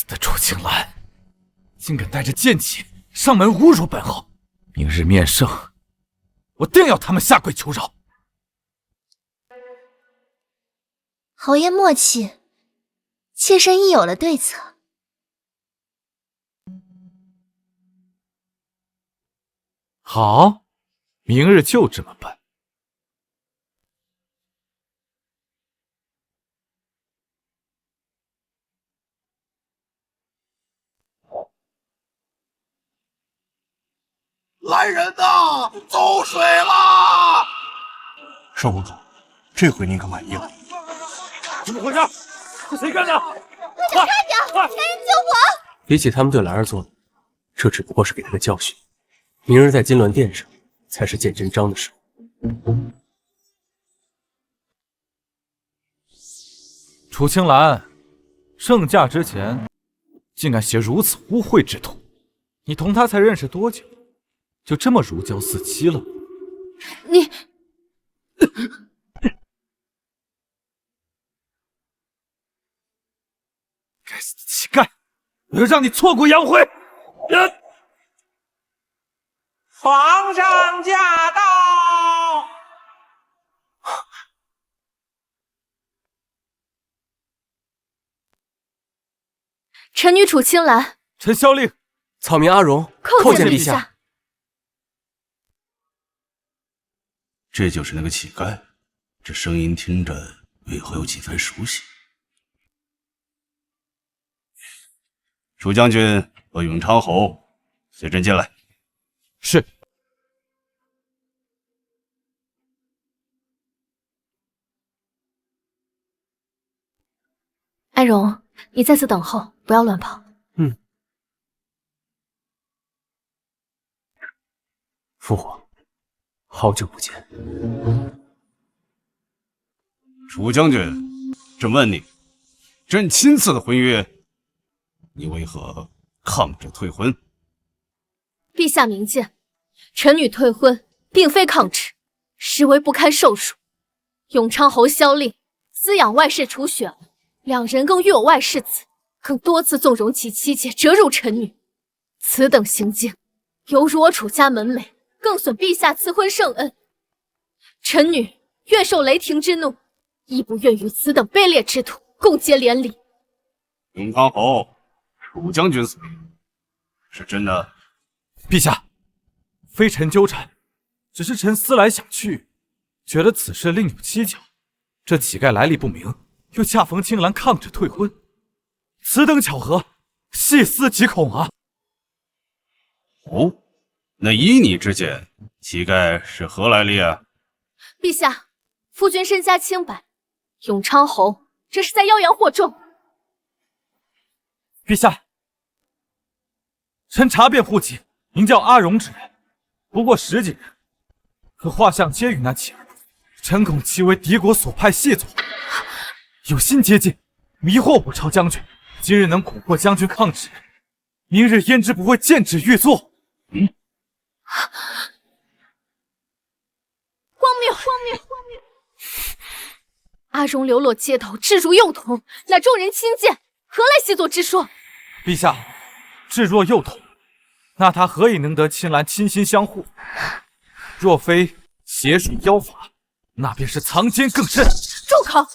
死的楚青兰，竟敢带着剑气上门侮辱本后！明日面圣，我定要他们下跪求饶！侯爷默契，妾身亦有了对策。好，明日就这么办。来人呐，走水啦！少公主，这回您可满意了？怎么回事？是谁干的？快点！前人救我！比起他们对兰儿做的，这只不过是给他个教训。明日在金銮殿上，才是见真章的时候。楚青兰，盛驾之前，竟敢写如此污秽之徒，你同他才认识多久？就这么如胶似漆了？你，该死的乞丐！我要让你挫骨扬灰！皇上驾到！臣女楚青兰，臣萧令，草民阿荣，叩见陛下。这就是那个乞丐，这声音听着为何有几分熟悉？楚将军和永昌侯，随朕进来。是。安荣，你在此等候，不要乱跑。嗯。父皇。好久不见，楚将军，朕问你，朕亲赐的婚约，你为何抗旨退婚？陛下明鉴，臣女退婚并非抗旨，实为不堪受辱。永昌侯萧令滋养外室楚雪儿，两人更育有外室子，更多次纵容其妻妾折辱臣女，此等行径，犹如我楚家门楣。更损陛下赐婚圣恩，臣女愿受雷霆之怒，亦不愿与此等卑劣之徒共结连理。永昌侯，楚将军死，是真的？陛下，非臣纠缠，只是臣思来想去，觉得此事另有蹊跷。这乞丐来历不明，又恰逢青兰抗旨退婚，此等巧合，细思极恐啊！哦。那依你之见，乞丐是何来历啊？陛下，夫君身家清白，永昌侯这是在妖言惑众。陛下，臣查遍户籍，名叫阿荣之人，不过10几人，可画像皆与那乞儿不符，臣恐其为敌国所派谢总，有心接近，迷惑我朝将军。今日能蛊惑将军抗旨，明日焉知不会见旨欲作？荒谬！阿荣流落街头，置如幼童，乃众人亲见，何来细作之说？陛下，置若幼童，那他何以能得青兰倾心相护？若非邪术妖法，那便是藏奸更甚。住口！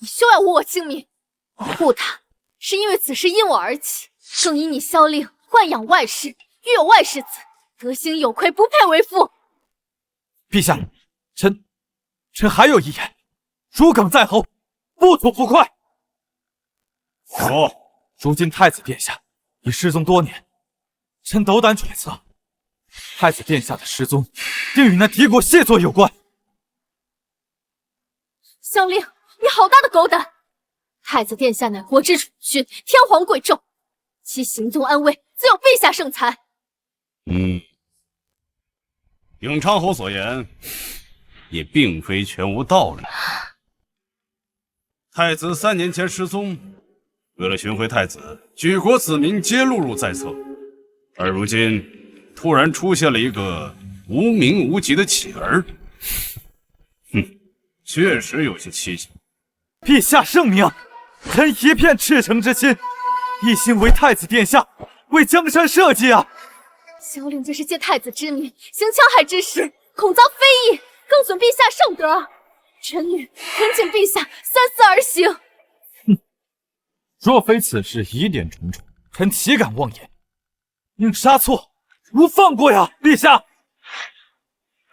你休要污我清名！我护他，是因为此事因我而起，更因你萧令豢养外室，育有外室子。德行有愧，不配为夫。陛下，臣还有一言，如鲠在喉，不吐不快。说，如今太子殿下已失踪多年，臣斗胆揣测，太子殿下的失踪定与那敌国谢作有关。萧令，你好大的狗胆！太子殿下乃国之储君，天皇贵胄，其行踪安危，自有陛下圣裁。永昌侯所言也并非全无道理。太子3年前失踪，为了寻回太子，举国子民皆碌碌在侧，而如今突然出现了一个无名无籍的乞儿，确实有些蹊跷。陛下圣明，臣一片赤诚之心，一心为太子殿下，为江山社稷啊！萧令这是借太子之名，行戕害之实，恐遭非议，更损陛下圣德。臣女恳请陛下三思而行。若非此事疑点重重，臣岂敢妄言？宁杀错，如放过呀！陛下，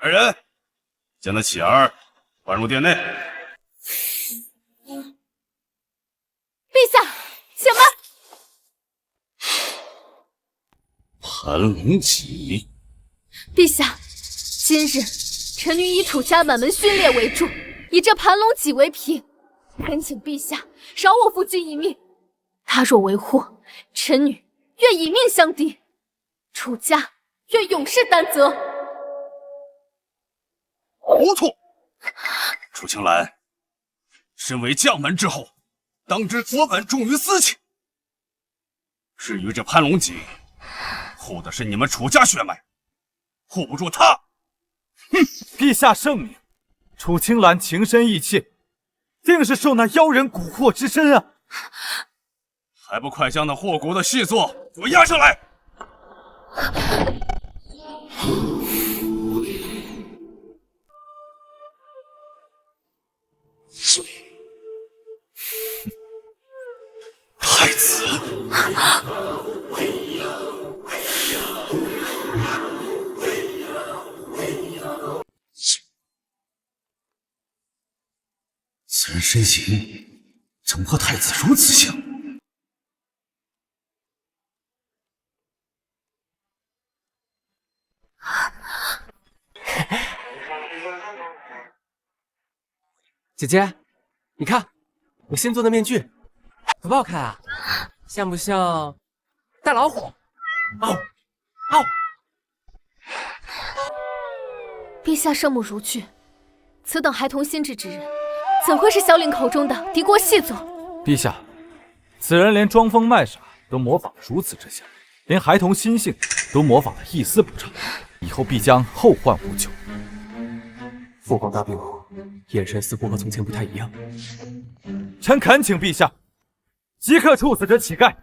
来人，将那乞儿唤入殿内。陛下，请慢。盘龙戟，陛下，今日臣女以楚家满门勋烈为重，以这盘龙戟为凭，恳请陛下饶我夫君一命。他若为祸，臣女愿以命相抵，楚家愿永世担责。糊涂！楚青兰，身为将门之后，当知国本重于私情。至于这潘龙戟，护的是你们楚家血脉，护不住他。哼！陛下圣明，楚青兰情深意切，定是受那妖人蛊惑之身啊！还不快将那祸国的细作给我押上来！太子，此人身形怎么和太子如此像？姐姐，你看我新做的面具，好不好看啊？像不像大老虎？嗷嗷！陛下圣目如炬，此等孩童心智之人，怎会是萧令口中的敌国细作？陛下，此人连装疯卖傻都模仿得如此之像，连孩童心性都模仿得一丝不差，以后必将后患无穷。父皇大病后，眼神似乎和从前不太一样。臣恳请陛下即刻处死这乞丐。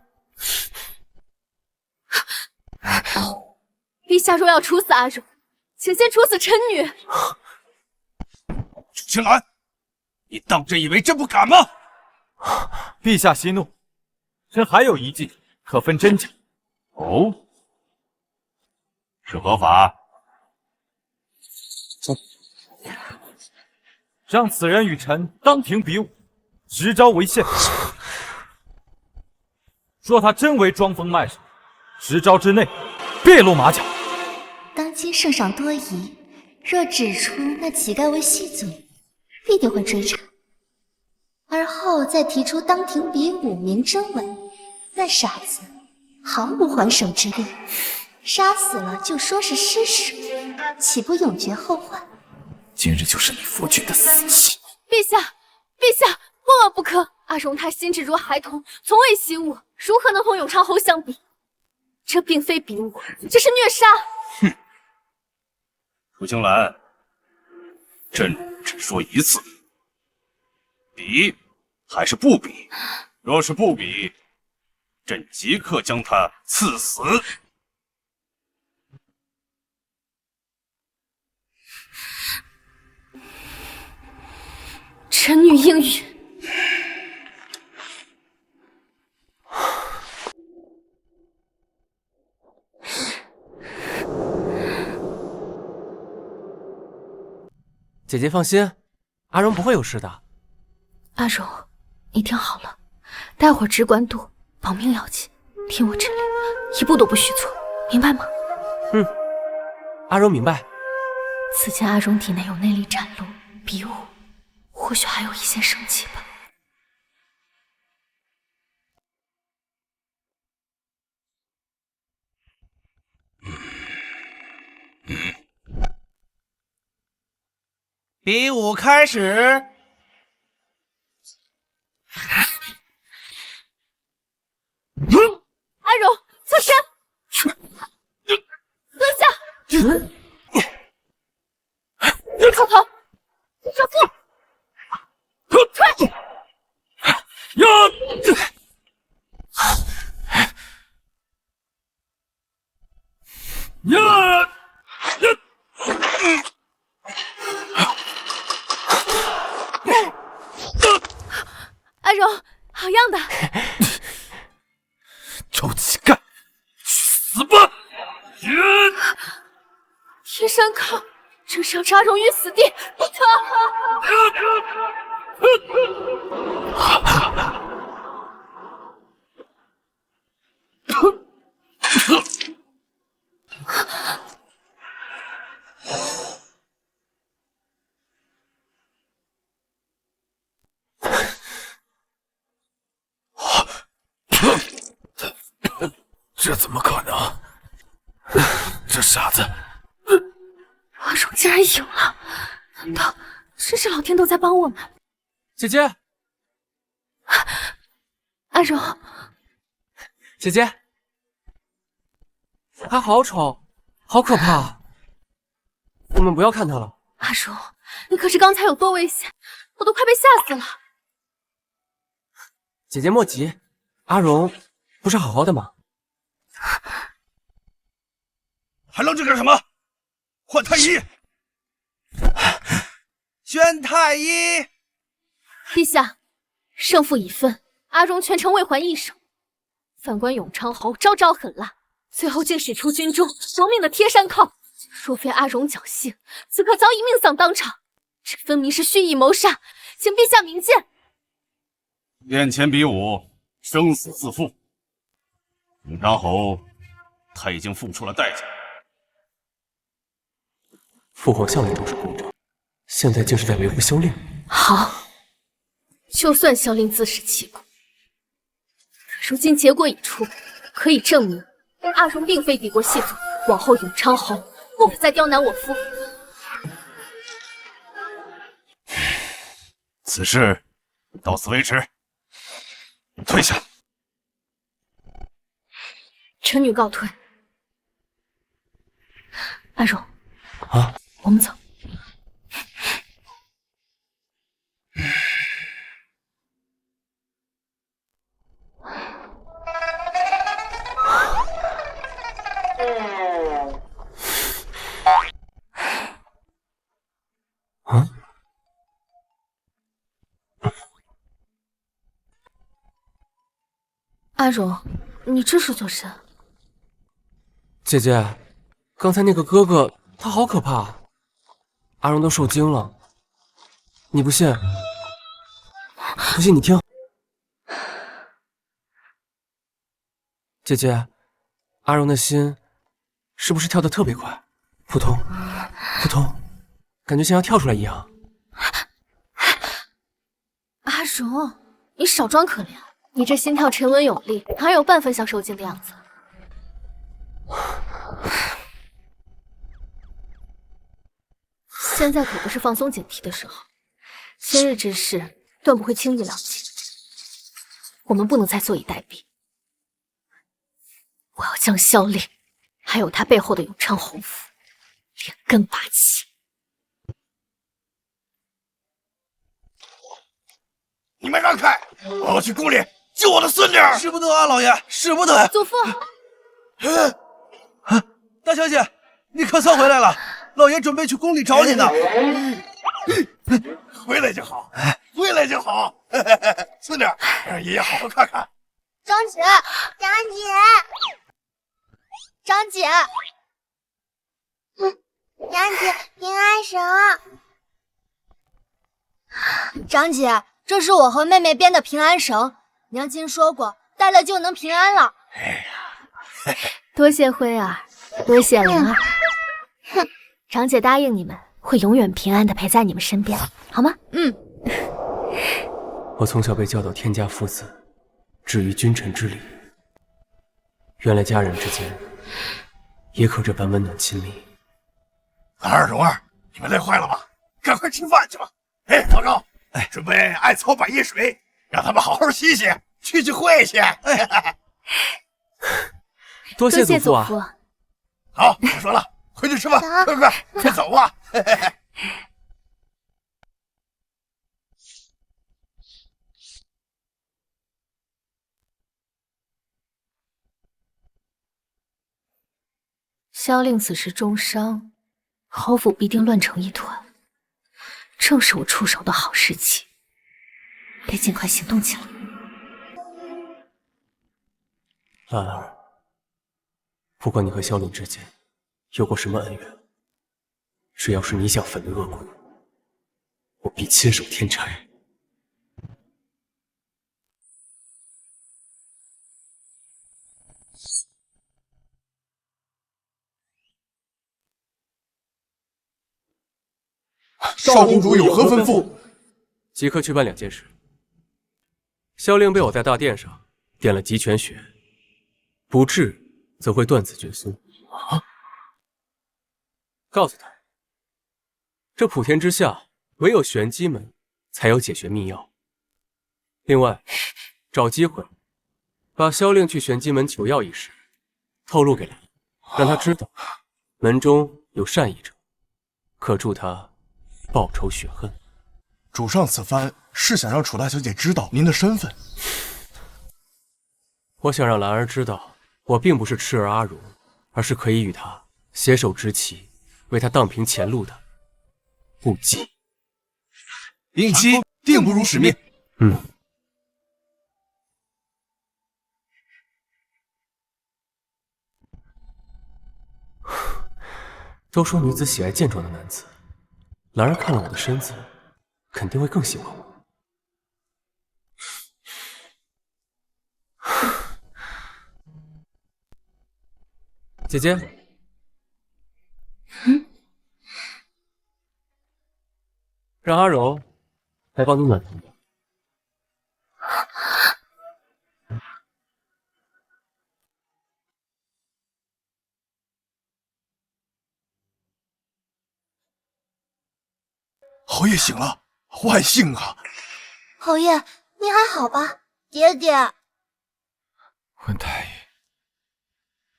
陛下若要处死阿荣，请先处死臣女。楚青兰，你当真以为朕不敢吗？陛下息怒，臣还有一计，可分真假。哦，是何法？让此人与臣当庭比武，执招为限。若他真为装疯卖傻，10招之内别露马脚。当今圣上多疑，若指出那乞丐为细罪，必定会追查。而后再提出当庭比武明争文，那傻子毫无还手之力，杀死了就说是失手，岂不永绝后患？今日就是你夫君的死期！陛下，陛下，万万不可！阿荣他心智如孩童，从未习武，如何能同永昌侯相比？这并非比武，这是虐杀！哼！楚青兰，朕只说一次，比还是不比？若是不比，朕即刻将他赐死。臣女应允。姐姐放心，阿荣不会有事的。阿荣，你听好了，待会儿只管赌，保命要紧，听我指令，一步都不许错，明白吗？嗯，阿荣明白。此前阿荣体内有内力展露，比武或许还有一线生机吧。比武开始。阿荣，侧身，蹲下，靠头，收腹。退！阿荣，好样的！臭乞丐，去死吧！天山靠，这是要置阿荣于死地！这怎么可能？这傻子！阿荣竟然赢了，难道真是老天都在帮我们？姐姐，阿荣，姐姐，他好丑，好可怕，我们不要看他了。阿荣，你可知刚才有多危险？我都快被吓死了。姐姐莫急，阿荣不是好好的吗？还愣着干什么？换太医！宣太医！陛下，胜负已分，阿荣全程未还一手。反观永昌侯招招狠辣，最后竟使出军中夺命的贴山靠。若非阿荣侥幸，此刻早已命丧当场。这分明是蓄意谋杀，请陛下明鉴。殿前比武，生死自负。永昌侯，他已经付出了代价。父皇效令都是公正，现在竟是在维护萧令。好，就算萧令自食其果，可如今结果已出，可以证明阿荣并非敌国细作。往后永昌侯不可再刁难我夫。此事到此为止，退下。臣女告退。阿荣，啊，我们走。啊？阿荣，你这是做甚？姐姐，刚才那个哥哥他好可怕，阿荣都受惊了。你不信？不信你听。姐姐，阿荣的心是不是跳得特别快？扑通，扑通，感觉像要跳出来一样。阿荣，你少装可怜，你这心跳沉稳有力，哪有半分像受惊的样子？现在可不是放松警惕的时候，今日之事断不会轻易了结。我们不能再坐以待毙，我要将萧令，还有他背后的永昌侯府，连根拔起。你们让开！我要去宫里救我的孙女。使不得啊，老爷，使不得。祖父，大小姐，你可算回来了。老爷准备去宫里找你呢。回来就好，回来就好。孙女，让爷爷好好看看。张姐，张姐，张姐，张姐，平安绳。张姐，这是我和妹妹编的平安绳，娘亲说过，戴了就能平安了。多谢辉儿，多谢灵儿。哼，长姐答应你们，会永远平安的陪在你们身边，好吗？我从小被教导天家父子，止于君臣之礼。原来家人之间也可这般温暖亲密。儿蓉儿，你们累坏了吧？赶快吃饭去吧。哎，老高，准备艾草百叶水，让他们好好洗洗，聚会去。多谢祖父啊！好，不说了，回去吃饭，快走吧。萧令此时重伤，侯府必定乱成一团，正是我出手的好时机，得尽快行动起来。兰儿，不管你和萧令之间有过什么恩怨，只要是你想粉的恶鬼，我必亲手添柴。少公主有何吩咐？即刻去办2件事。萧令被我在大殿上点了极泉血，不治则会断子绝孙。告诉他，这普天之下唯有玄机门才有解穴秘药。另外，找机会把萧令去玄机门求药一事透露给兰，让他知道门中有善意者，可助他报仇雪恨。主上此番是想让楚大小姐知道您的身份。我想让兰儿知道，我并不是痴儿阿荣，而是可以与他携手执旗，为他荡平前路的顾忌。令妻定不辱使命。都说女子喜爱健壮的男子，兰儿看了我的身子，肯定会更喜欢我。姐姐，让阿柔来帮你暖暖吧。侯爷醒了，万幸啊！侯爷，你还好吧？爹爹，温太医，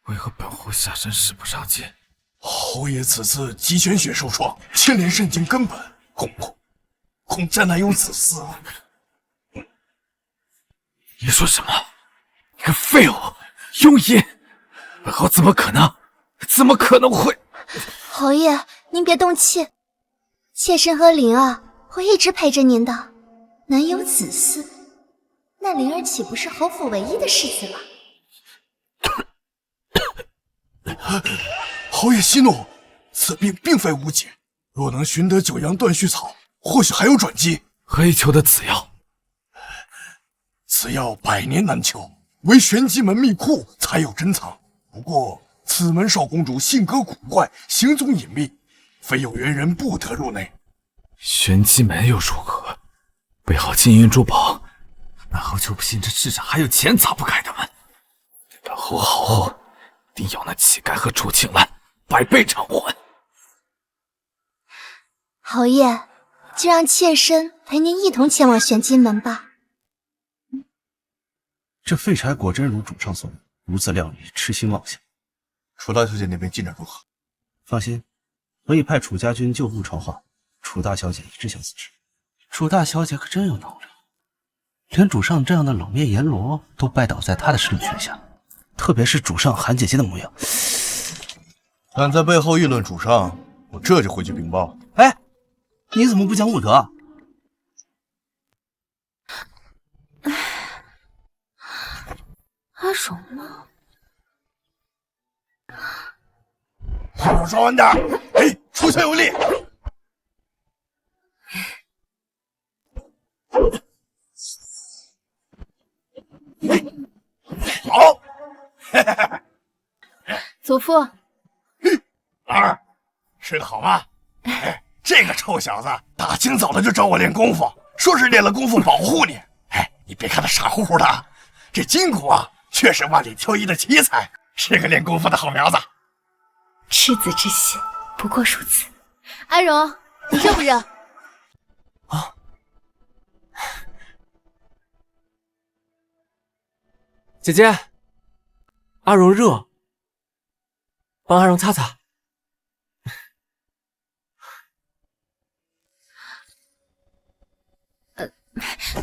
为何本侯下身使不上劲？侯爷此次极泉血受创，牵连肾经根本，恐战难有子嗣。你说什么？你个废物，庸淫！本侯怎么可能会？侯爷，您别动气，妾身和灵儿会一直陪着您的。难有子嗣，那灵儿岂不是侯府唯一的世子了？侯爷息怒，此病并非无解，若能寻得九阳断续草，或许还有转机。何以求得此药？此药百年难求，唯玄机门秘库才有珍藏。不过此门少公主性格古怪，行踪隐秘，非有缘人不得入内。玄机门又如何？备好金银珠宝，本侯就不信这世上还有钱砸不开的门。本侯好后，定要那乞丐和楚青兰百倍偿还。侯爷，就让妾身陪您一同前往玄机门吧。这废柴果真如主上所言，如此料理，痴心妄想。楚大小姐那边进展如何？放心，我已派楚家军救护筹划，楚大小姐一直想自治。楚大小姐可真有能力，连主上这样的冷面阎罗都拜倒在她的身权下。特别是主上韩姐姐的模样，敢在背后议论主上，我这就回去禀报。哎，你怎么不讲武德？阿荣呢？后手稍稳点，哎，出拳有力。好，祖父，儿，睡得好吗？哎，这个臭小子大清早的就找我练功夫，说是练了功夫保护你。哎，你别看他傻乎乎的，这筋骨啊，却是万里挑一的奇才，是个练功夫的好苗子。赤子之心不过如此。阿荣，你热不热？啊！姐姐，阿荣热，帮阿荣擦擦。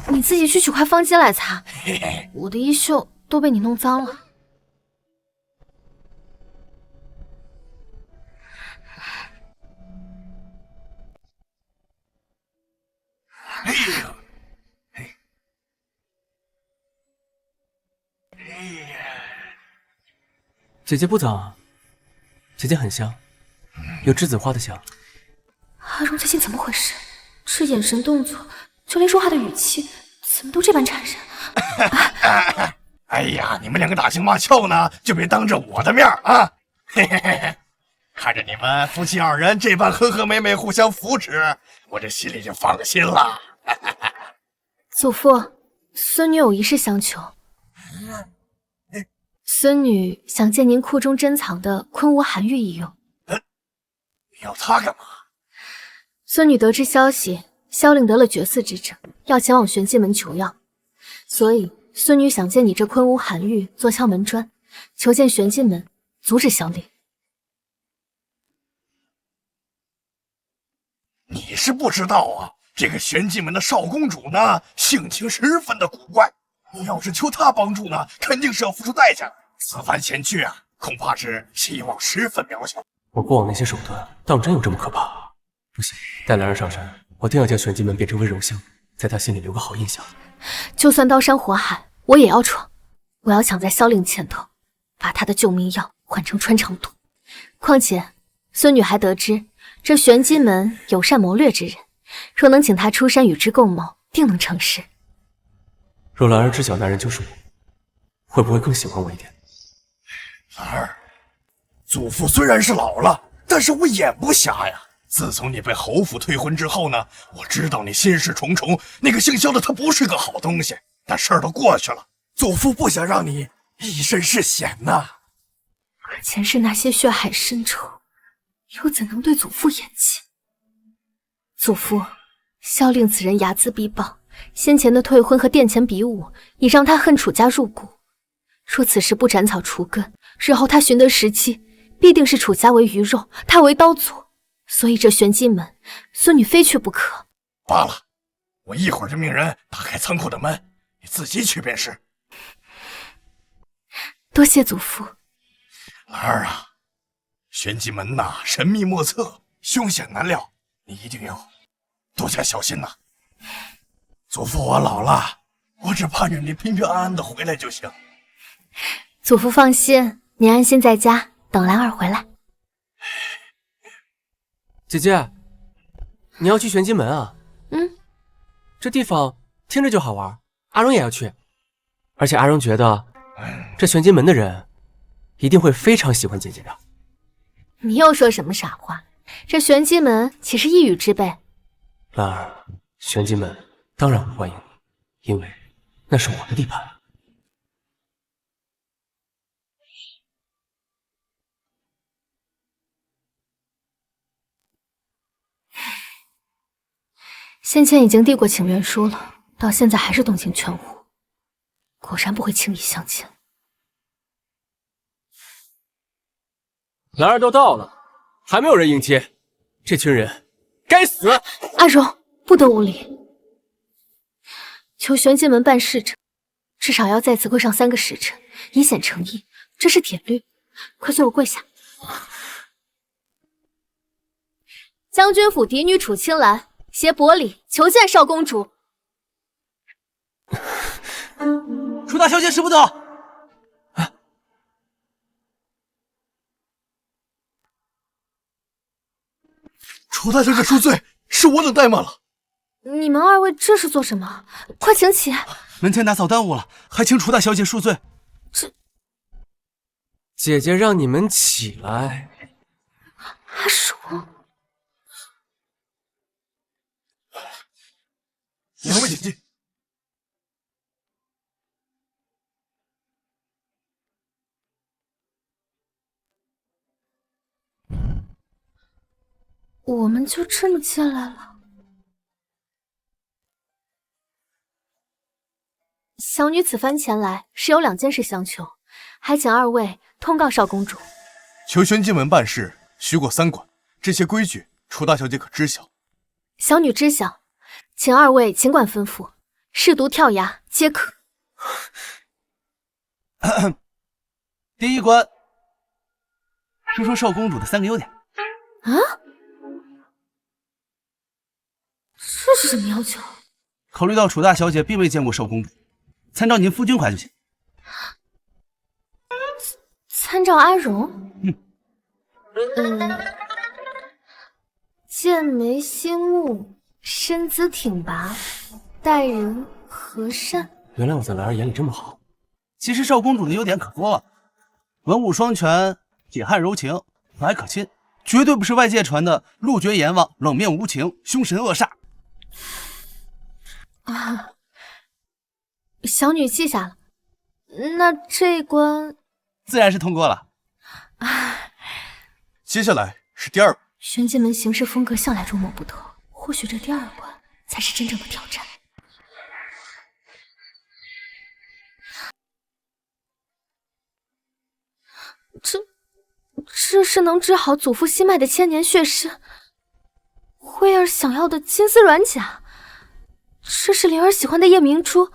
你自己去取块方巾来擦，我的衣袖都被你弄脏了。姐姐不脏啊，姐姐很香，有栀子花的香。阿荣最近怎么回事？这眼神动作，就连说话的语气，怎么都这般缠人？哎呀，你们两个打情骂俏呢，就别当着我的面啊！嘿嘿嘿嘿，看着你们夫妻二人这般和和美美，互相扶持，我这心里就放心了。祖父，孙女有一事相求。孙女想借您库中珍藏的昆吾寒玉一用。你要它干嘛？孙女得知消息，萧令得了绝嗣之症，要前往玄机门求药，所以孙女想借你这昆吾寒玉做敲门砖，求见玄机门，阻止萧令。你是不知道啊，这个玄机门的少公主呢，性情十分的古怪。你要是求她帮助呢，肯定是要付出代价的。此番前去啊，恐怕是希望十分渺小。我过往那些手段，当真有这么可怕？不行，带兰儿上山，我定要将玄机门变成温柔乡，在她心里留个好印象。就算刀山火海，我也要闯。我要抢在萧令前头，把他的救命药换成穿肠毒。况且，孙女还得知这玄机门有善谋略之人，若能请他出山与之共谋，定能成事。若兰儿知晓那人就是我，会不会更喜欢我一点？兰儿，祖父虽然是老了，但是我眼不瞎呀。自从你被侯府退婚之后呢，我知道你心事重重。那个姓萧的他不是个好东西，但事儿都过去了，祖父不想让你一身是险呐。可前世那些血海深仇，又怎能对祖父言弃？祖父，萧令此人睚眦必报，先前的退婚和殿前比武，已让他恨楚家入骨。若此时不斩草除根，日后他寻得时机，必定是楚家为鱼肉，他为刀俎。所以这玄机门，孙女非去不可。罢了，我一会儿就命人打开仓库的门，你自己去便是。多谢祖父。兰儿啊，玄机门呐，神秘莫测，凶险难料，你一定要多加小心呐。祖父我老了，我只盼着你平平安安的回来就行。祖父放心，您安心在家等兰儿回来。姐姐，你要去玄机门啊？嗯，这地方听着就好玩，阿荣也要去。而且阿荣觉得，这玄机门的人一定会非常喜欢姐姐的。你又说什么傻话？这玄机门岂是一语之辈？兰儿，玄机门当然会欢迎你，因为那是我的地盘。先前已经递过请愿书了，到现在还是动静全无，果然不会轻易相见。兰儿都到了，还没有人迎接，这群人该死！阿荣，不得无礼。求玄机门办事者，至少要在此跪上3个时辰，以显诚意，这是铁律。快随我跪下。将军府嫡女楚青兰携薄礼求见少公主。楚大小姐使不得。楚大小姐恕罪，是我等怠慢了。你们二位这是做什么？快请起！门前打扫耽误了，还请楚大小姐恕罪。姐姐让你们起来。阿荣，两位姐姐，我们就这么进来了。小女此番前来是有2件事相求，还请二位通告少公主。求玄机门办事，须过3关，这些规矩，楚大小姐可知晓？小女知晓，请二位尽管吩咐，试毒跳崖皆可。第1关，说说少公主的3个优点。啊？这是什么要求？考虑到楚大小姐并未见过少公主，参照您夫君怀就行。参参照阿荣。剑眉星目，身姿挺拔，待人和善。原来我在兰儿眼里这么好。其实少公主的优点可多了，文武双全，铁汉柔情，和蔼可亲，绝对不是外界传的路绝阎王、冷面无情、凶神恶煞。小女记下了。那这一关自然是通过了。接下来是第2关。玄剑门行事风格向来捉摸不透，或许这第2关才是真正的挑战。这是能治好祖父心脉的千年血尸，慧儿想要的金丝软甲，这是灵儿喜欢的夜明珠。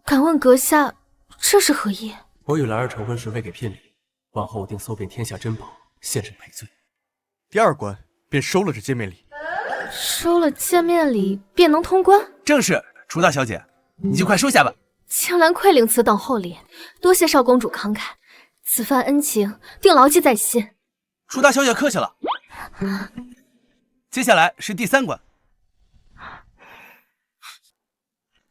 敢问阁下，这是何意？我与兰儿成婚时未给聘礼，往后我定搜遍天下珍宝，现身赔罪。第2关便收了这见面礼。收了见面礼便能通关？正是，楚大小姐，你就快收下吧。青兰愧领此等厚礼，多谢少公主慷慨，此番恩情定牢记在心。楚大小姐客气了。接下来是第3关。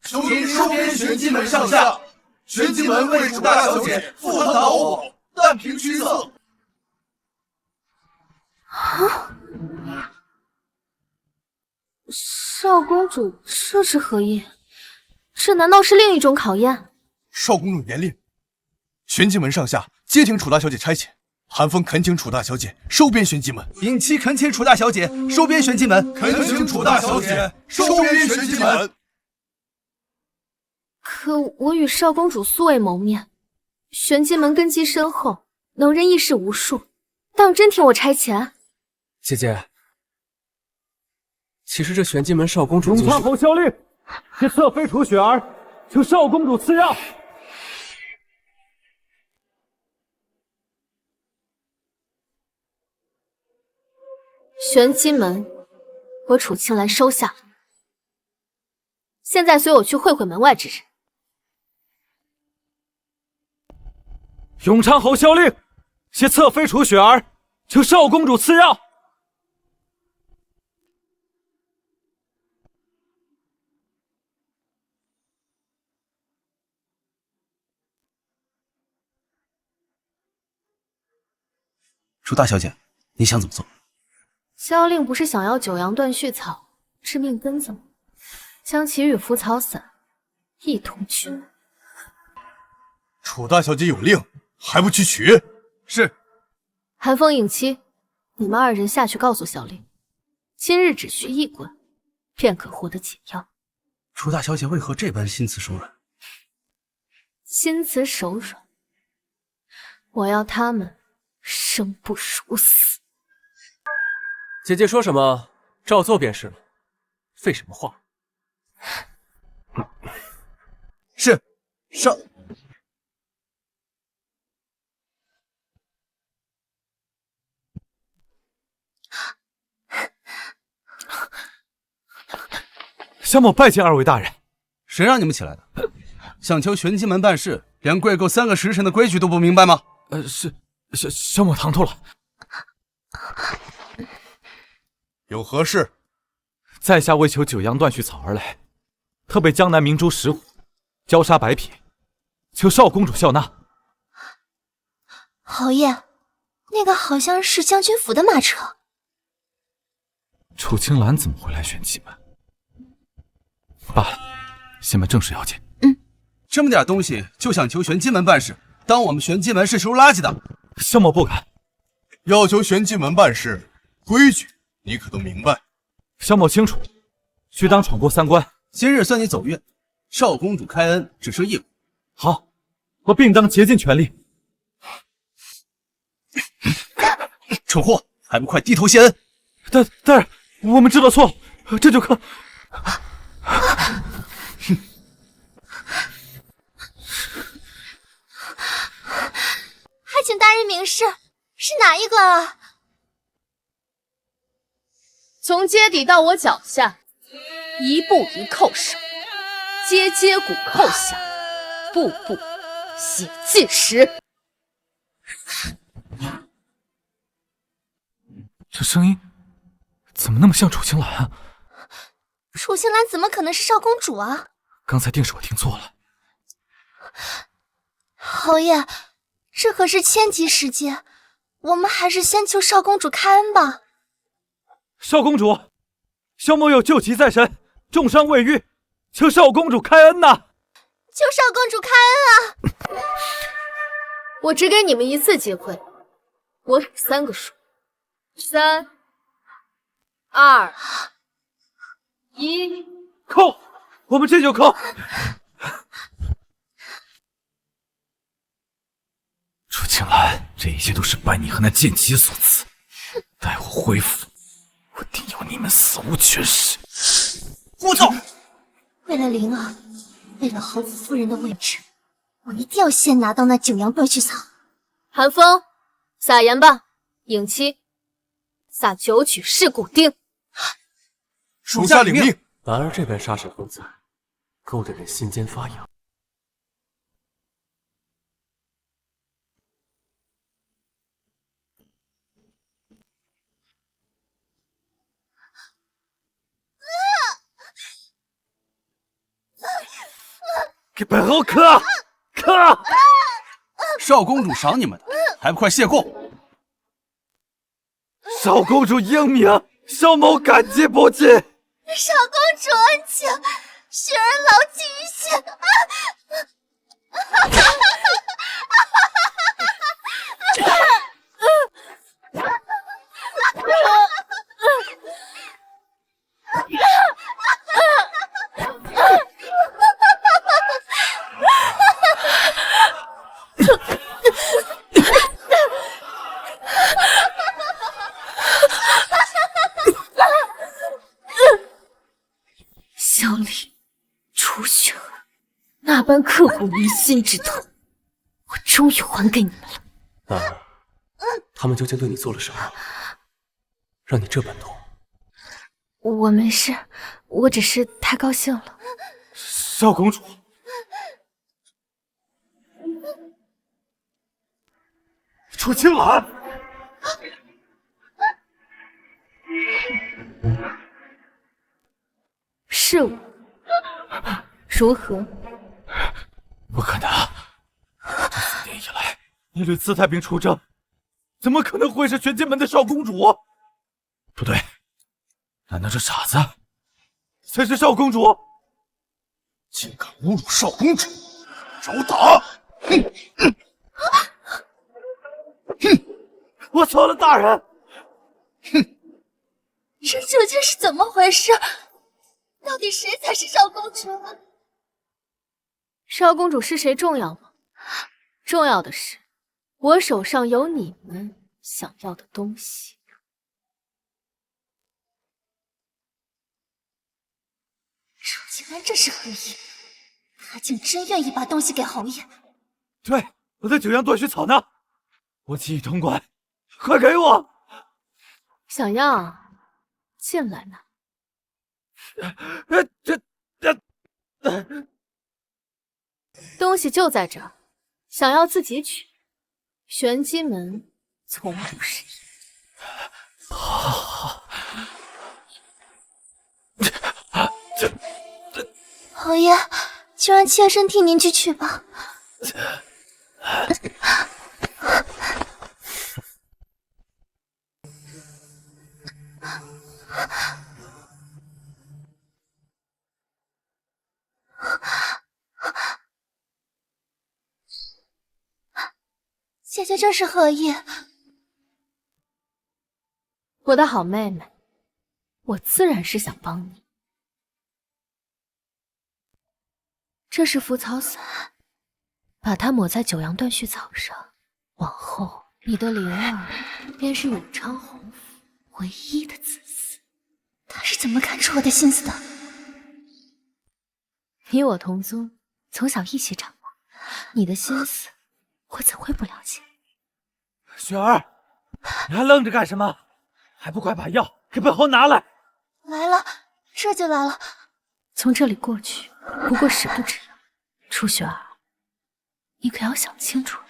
收编玄机门上下，玄机门为楚大小姐赴汤蹈火，但凭虚色。少公主，这是何意？这难道是另一种考验？少公主严令，玄机门上下皆听楚大小姐差遣。寒风恳请楚大小姐收编玄机门。尹妻恳请楚大小姐收编玄机门。恳请楚大小姐收编玄机门。可我与少公主素未谋面，玄机门根基深厚，能人异士无数，当真听我差遣？姐姐，其实这玄机门少公主永昌侯萧令，是侧妃楚雪儿，求少公主赐让。玄机门，我楚青兰收下了。现在随我去会会门外之人。永昌侯萧令，携侧妃楚雪儿，求少公主赐让。楚大小姐，你想怎么做？萧令不是想要九阳断续草致命根子吗？将其与腐草散一同取。楚大小姐有令，还不去取？是。寒风影妻，你们2人下去告诉萧令，今日只需1关，便可获得解药。楚大小姐为何这般心慈手软？心慈手软，我要他们生不如死。姐姐说什么，照做便是了，废什么话？是，上。萧某拜见2位大人。谁让你们起来的？想求玄机门办事，连跪够3个时辰的规矩都不明白吗？是萧某唐突了。有何事？在下为求九阳断续草而来，特被江南明珠石虎焦杀100匹，求少公主笑纳。侯爷，那个好像是将军府的马车。楚青兰怎么会来玄机门？罢了，先办正事要紧。这么点东西就想求玄机门办事，当我们玄机门是收垃圾的？萧某不敢。要求玄机门办事，规矩你可都明白？萧某清楚，须当闯过3关。今日算你走运，少公主开恩只剩1关。好，我定当竭尽全力。蠢货，还不快低头谢恩！大人，我们知道错了，这就可。还请大人明示，是哪一关啊？从阶底到我脚下，一步一叩首，阶骨叩响，步步血祭石。这声音怎么那么像楚青兰啊？楚青兰怎么可能是少公主啊？刚才定是我听错了。侯爷，这可是千级世界，我们还是先求少公主开恩吧。少公主，萧某有救急在身，重伤未愈，求少公主开恩呐！求少公主开恩啊！我只给你们一次机会，我数3个数，3、2、1，扣！我们这就扣！楚青兰，这一切都是拜你和那剑姬所赐。待我恢复，我定要你们死无全尸！聒噪！为了灵儿，为了侯府夫人的位置，我一定要先拿到那9阳断续草。寒风，撒盐吧。影七，撒9曲噬骨钉。属下领命。兰儿这般杀神风采，勾得人心间发痒。给本侯磕！少公主赏你们的，还不快谢过！少公主英明，萧某感激不尽。少公主恩情，雪儿牢记于心。萧离、楚雪儿，那般刻骨铭心之痛，我终于还给你们了。兰儿，他们究竟对你做了什么，让你这般痛？我没事，我只是太高兴了。少公主，楚青兰，是我，如何？不可能！这4年以来，你屡次带兵出征，怎么可能会是玄金门的少公主？不对，难道这傻子才是少公主？竟敢侮辱少公主，找打！我错了，大人。这究竟是怎么回事？到底谁才是少公主？少公主是谁重要吗？重要的是，我手上有你们想要的东西。楚青兰这是何意？她竟真愿意把东西给侯爷？对，我的9阳断续草呢？我记忆通关，快给我！想要，进来拿。东西就在这儿，想要自己取。玄机门从不是侯爷，就让妾身替您去取吧。姐姐这是何意？我的好妹妹，我自然是想帮你。这是腐草散，把它抹在9阳断续草上，往后你的灵儿便是永昌侯府唯一的子嗣。他是怎么看出我的心思的？你我同宗，从小一起长大，你的心思我怎会不了解？雪儿，你还愣着干什么？还不快把药给本侯拿来！来了，这就来了。从这里过去不过10步之遥。楚雪儿，你可要想清楚了。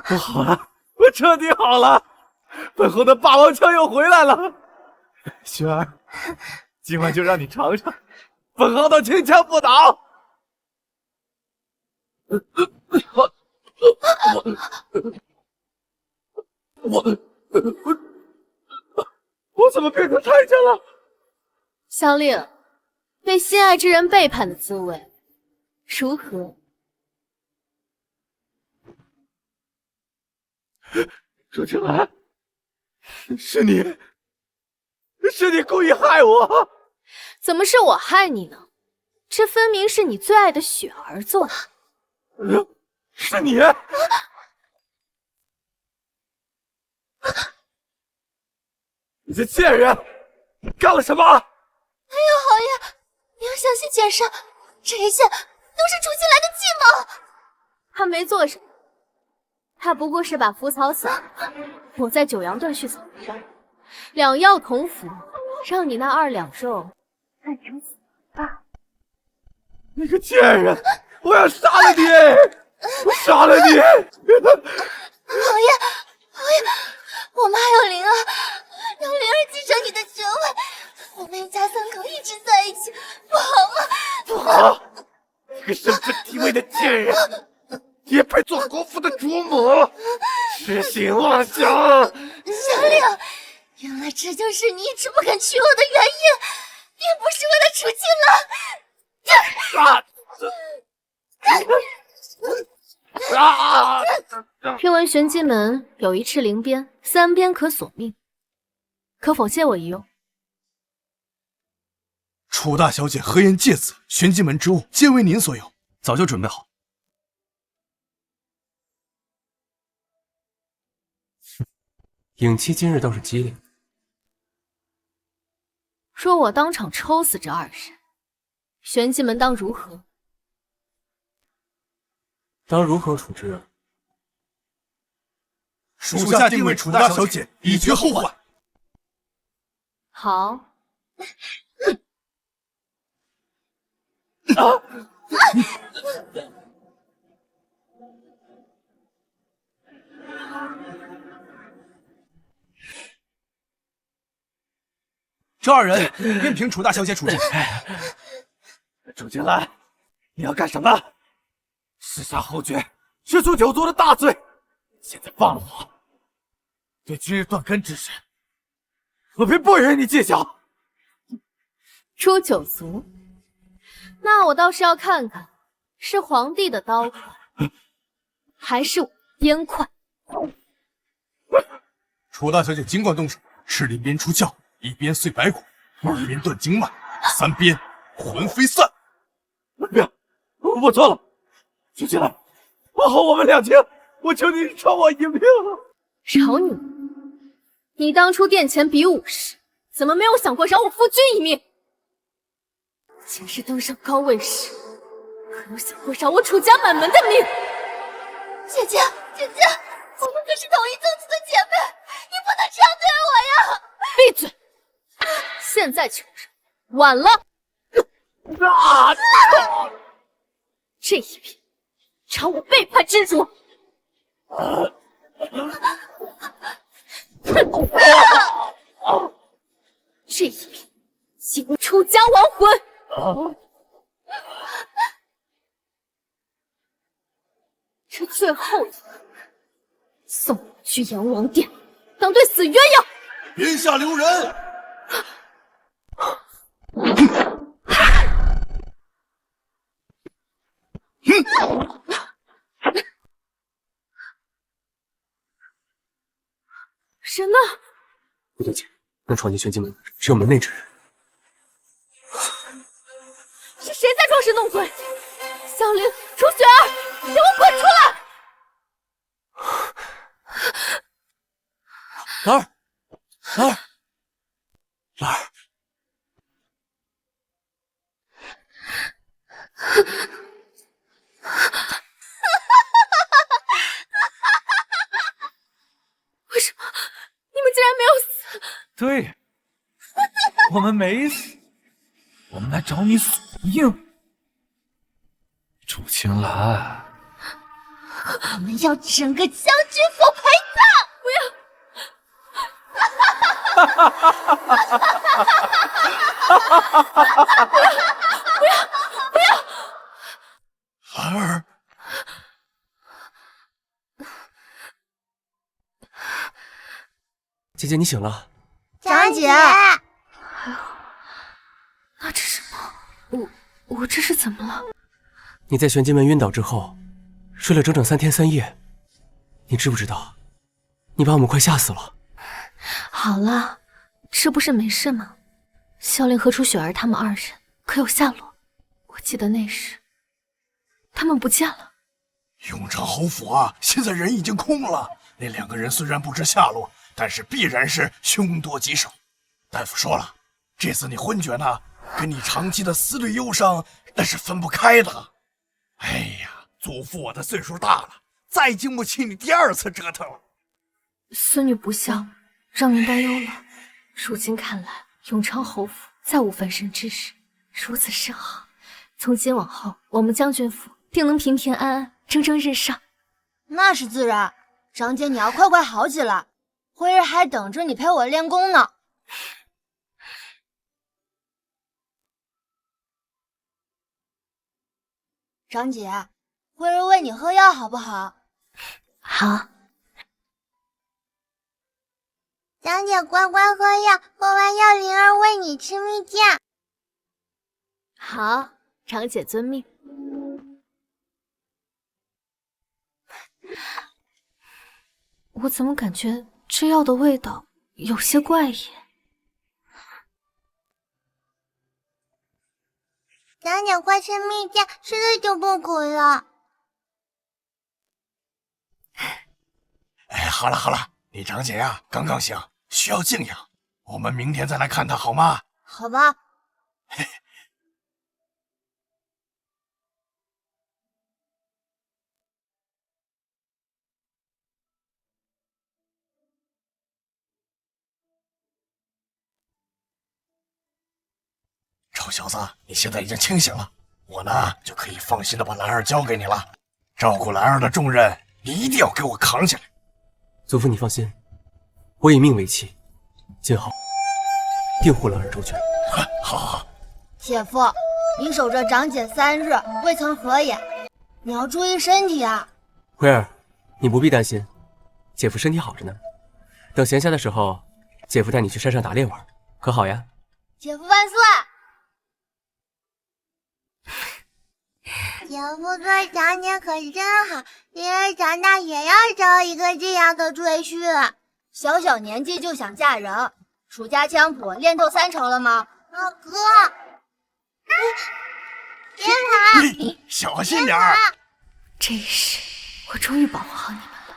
我好了，我彻底好了，本后的霸王枪又回来了。雪儿，今晚就让你尝尝本行的轻枪不倒。我怎么变成太监了？萧令，被心爱之人背叛的滋味如何？楚青兰，是你故意害我！怎么是我害你呢？这分明是你最爱的雪儿做的。是你！你这贱人，你干了什么？哎呦，侯爷，你要相信简少，这一切都是楚青兰的计谋。他没做什么，他不过是把腐草撒我在九阳断续草上，两药同服，让你那2两肉烂成死吧。你个贱人，我要杀了你！我杀了你！侯爷，我们还有灵儿，让灵儿继承你的爵位，我们一家3口一直在一起，不好吗？不好！你个身份地位的贱人，也配做国父的主母？痴心妄想！小令，原来这就是你一直不肯娶我的原因，并不是为了楚青兰。听闻玄机门有一翅灵鞭，3鞭可索命，可否借我一用？楚大小姐何言借此？玄机门之物皆为您所有，早就准备好。影妻今日倒是机灵。若我当场抽死这2人，玄机门当如何？当如何处置？属下定为楚大小姐，以绝后患。好。这2人任凭楚大小姐处置。楚青兰，你要干什么？弑杀侯爵，是诛9族的大罪。现在放了我，对今日断根之事，我便不与你计较。诛9族，那我倒是要看看，是皇帝的刀快，还是我鞭快。楚大小姐尽管动手，赤鳞鞭出鞘，1鞭碎白骨，2鞭断经脉，3鞭魂飞散。别，我错了，楚青兰，往后我们2情，我求你饶我一命。饶你？你当初殿前比武时，怎么没有想过饶我夫君一命？今日登上高位时，可有想过饶我楚家满门的命？姐姐，我们可是同一宗祠的姐妹，你不能这样对我呀！闭嘴！现在求饶，晚了。这一片，偿我背叛之辱。这一片，请我楚家亡魂。这最后一个，送我去阎王殿，当对死鸳鸯。鞭下留人！人呢？不对劲，能闯进玄机门的只有门内之人。是谁？是弄鬼！萧凌、楚雪儿，给我滚出来！兰儿，兰儿，兰儿。为什么你们竟然没有死？对，我们没死，我们来找你索命。楚青兰，我们要整个将军府陪葬！不要！不要！不要！兰儿，姐姐，你醒了。长姐，那这是什么？我这是怎么了？你在玄机门晕倒之后，睡了整整3天3夜。你知不知道，你把我们快吓死了。好了，这不是没事吗？萧凌和楚雪儿他们2人可有下落？我记得那时他们不见了。永昌侯府啊，现在人已经空了。那2个人虽然不知下落，但是必然是凶多吉少。大夫说了，这次你昏厥呢，跟你长期的思虑忧伤那是分不开的。哎呀，祖父我的岁数大了，再经不起你第2次折腾了。孙女不孝，让您担忧了。如今看来，永昌侯府再无翻身之日，如此甚好。从今往后，我们将军府定能平平安安、蒸蒸日上。那是自然，长姐你要快快好起来，辉儿还等着你陪我练功呢。长姐，辉儿喂你喝药好不好？好。长姐乖乖喝药，喝完药灵儿喂你吃蜜饯。好，长姐遵命。我怎么感觉这药的味道有些怪异？长姐快吃蜜饯，吃了就不苦了。哎，好了好了，你长姐呀刚刚醒，需要静养，我们明天再来看她好吗？好吧。臭小子，你现在已经清醒了，我呢就可以放心的把兰儿交给你了。照顾兰儿的重任，你一定要给我扛起来。祖父，你放心，我以命为契，今后定护兰儿周全。好好好。姐夫，你守着长姐3日，未曾合眼，你要注意身体啊。辉儿，你不必担心，姐夫身体好着呢。等闲暇的时候，姐夫带你去山上打猎玩，可好呀？姐夫万岁！姐夫对长姐可真好，灵儿长大也要找一个这样的赘婿。小小年纪就想嫁人，楚家枪谱练透3成了吗？哥，别跑！小心点儿。这一世，我终于保护好你们了。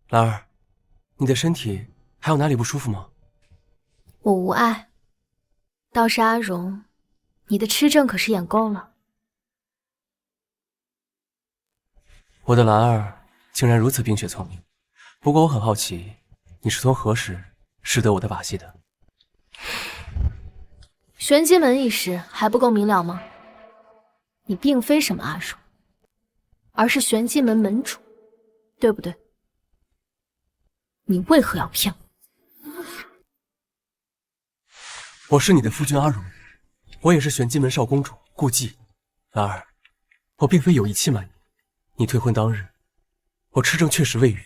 兰儿，你的身体还有哪里不舒服吗？我无碍。倒是阿荣，你的痴症可是演够了。我的兰儿竟然如此冰雪聪明，不过我很好奇，你是从何时识得我的把戏的？玄机门一事还不够明了吗？你并非什么阿荣，而是玄机门门主，对不对？你为何要骗我？我是你的夫君阿荣，我也是玄机门少公主顾忌。兰儿，我并非有意欺瞒你。你退婚当日，我痴症确实未愈，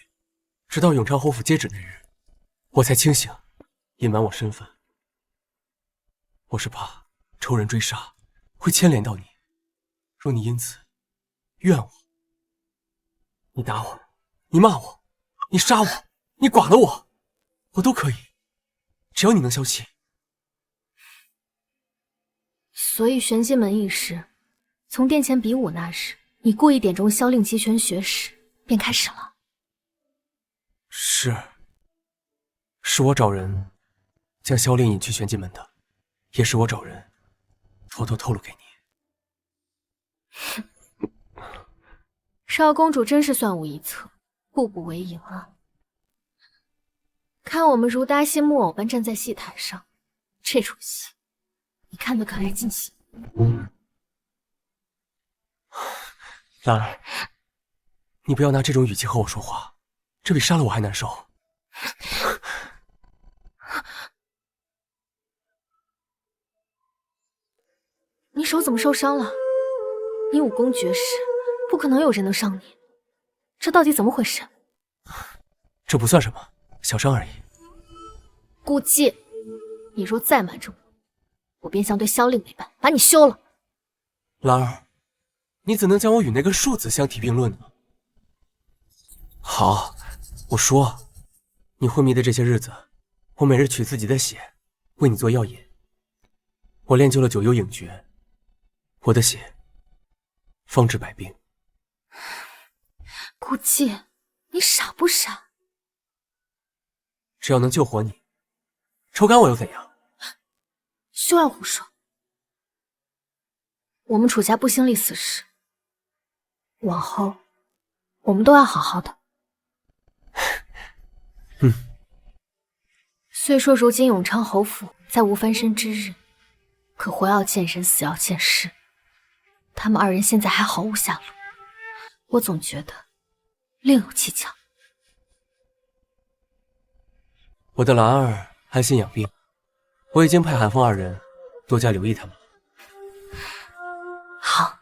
直到永昌侯府接旨那日，我才清醒，隐瞒我身份。我是怕仇人追杀，会牵连到你。若你因此怨我，你打我，你骂我，你杀我，你剐了我，我都可以，只要你能消气，所以玄机门一事，从殿前比武那日，你故意点中萧令集拳学时，便开始了。是我找人将萧令引去玄机门的，也是我找人偷偷透露给你。少公主真是算无一策，步步为营啊！看我们如搭戏木偶般站在戏台上，这出戏你看得可来尽兴。兰儿，你不要拿这种语气和我说话，这比杀了我还难受。你手怎么受伤了？你武功绝世，不可能有人能伤你，这到底怎么回事？这不算什么，小伤而已。顾忌，你若再瞒着我便像对萧令那般把你休了。兰儿，你怎能将我与那个庶子相提并论呢？好，我说，你昏迷的这些日子，我每日取自己的血，为你做药引。我练就了九幽影诀，我的血方治百病。顾忌，你傻不傻？只要能救活你，抽干我又怎样？休要胡说！我们楚家不兴立此事，往后我们都要好好的。虽说如今永昌侯府再无翻身之日，可活要见人，死要见尸。他们二人现在还毫无下落，我总觉得另有蹊跷。我的兰儿安心养病，我已经派韩风二人多加留意他们。好。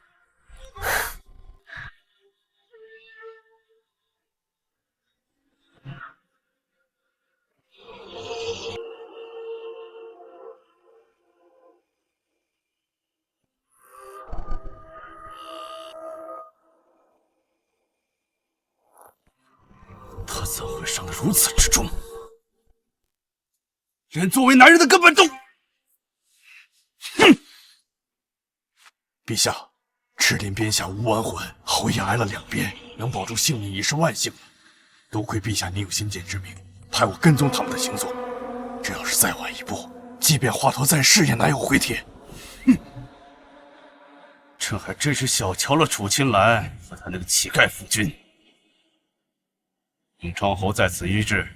他怎会伤得如此之重？连作为男人的根本都……哼！陛下，赤林边下无完魂，侯爷挨了2鞭，能保住性命已是万幸了。多亏陛下您有先见之明，派我跟踪他们的行踪。这要是再晚一步，即便华佗在世，也难有回天。这还真是小瞧了楚青兰和他那个乞丐夫君。永昌侯在此医治，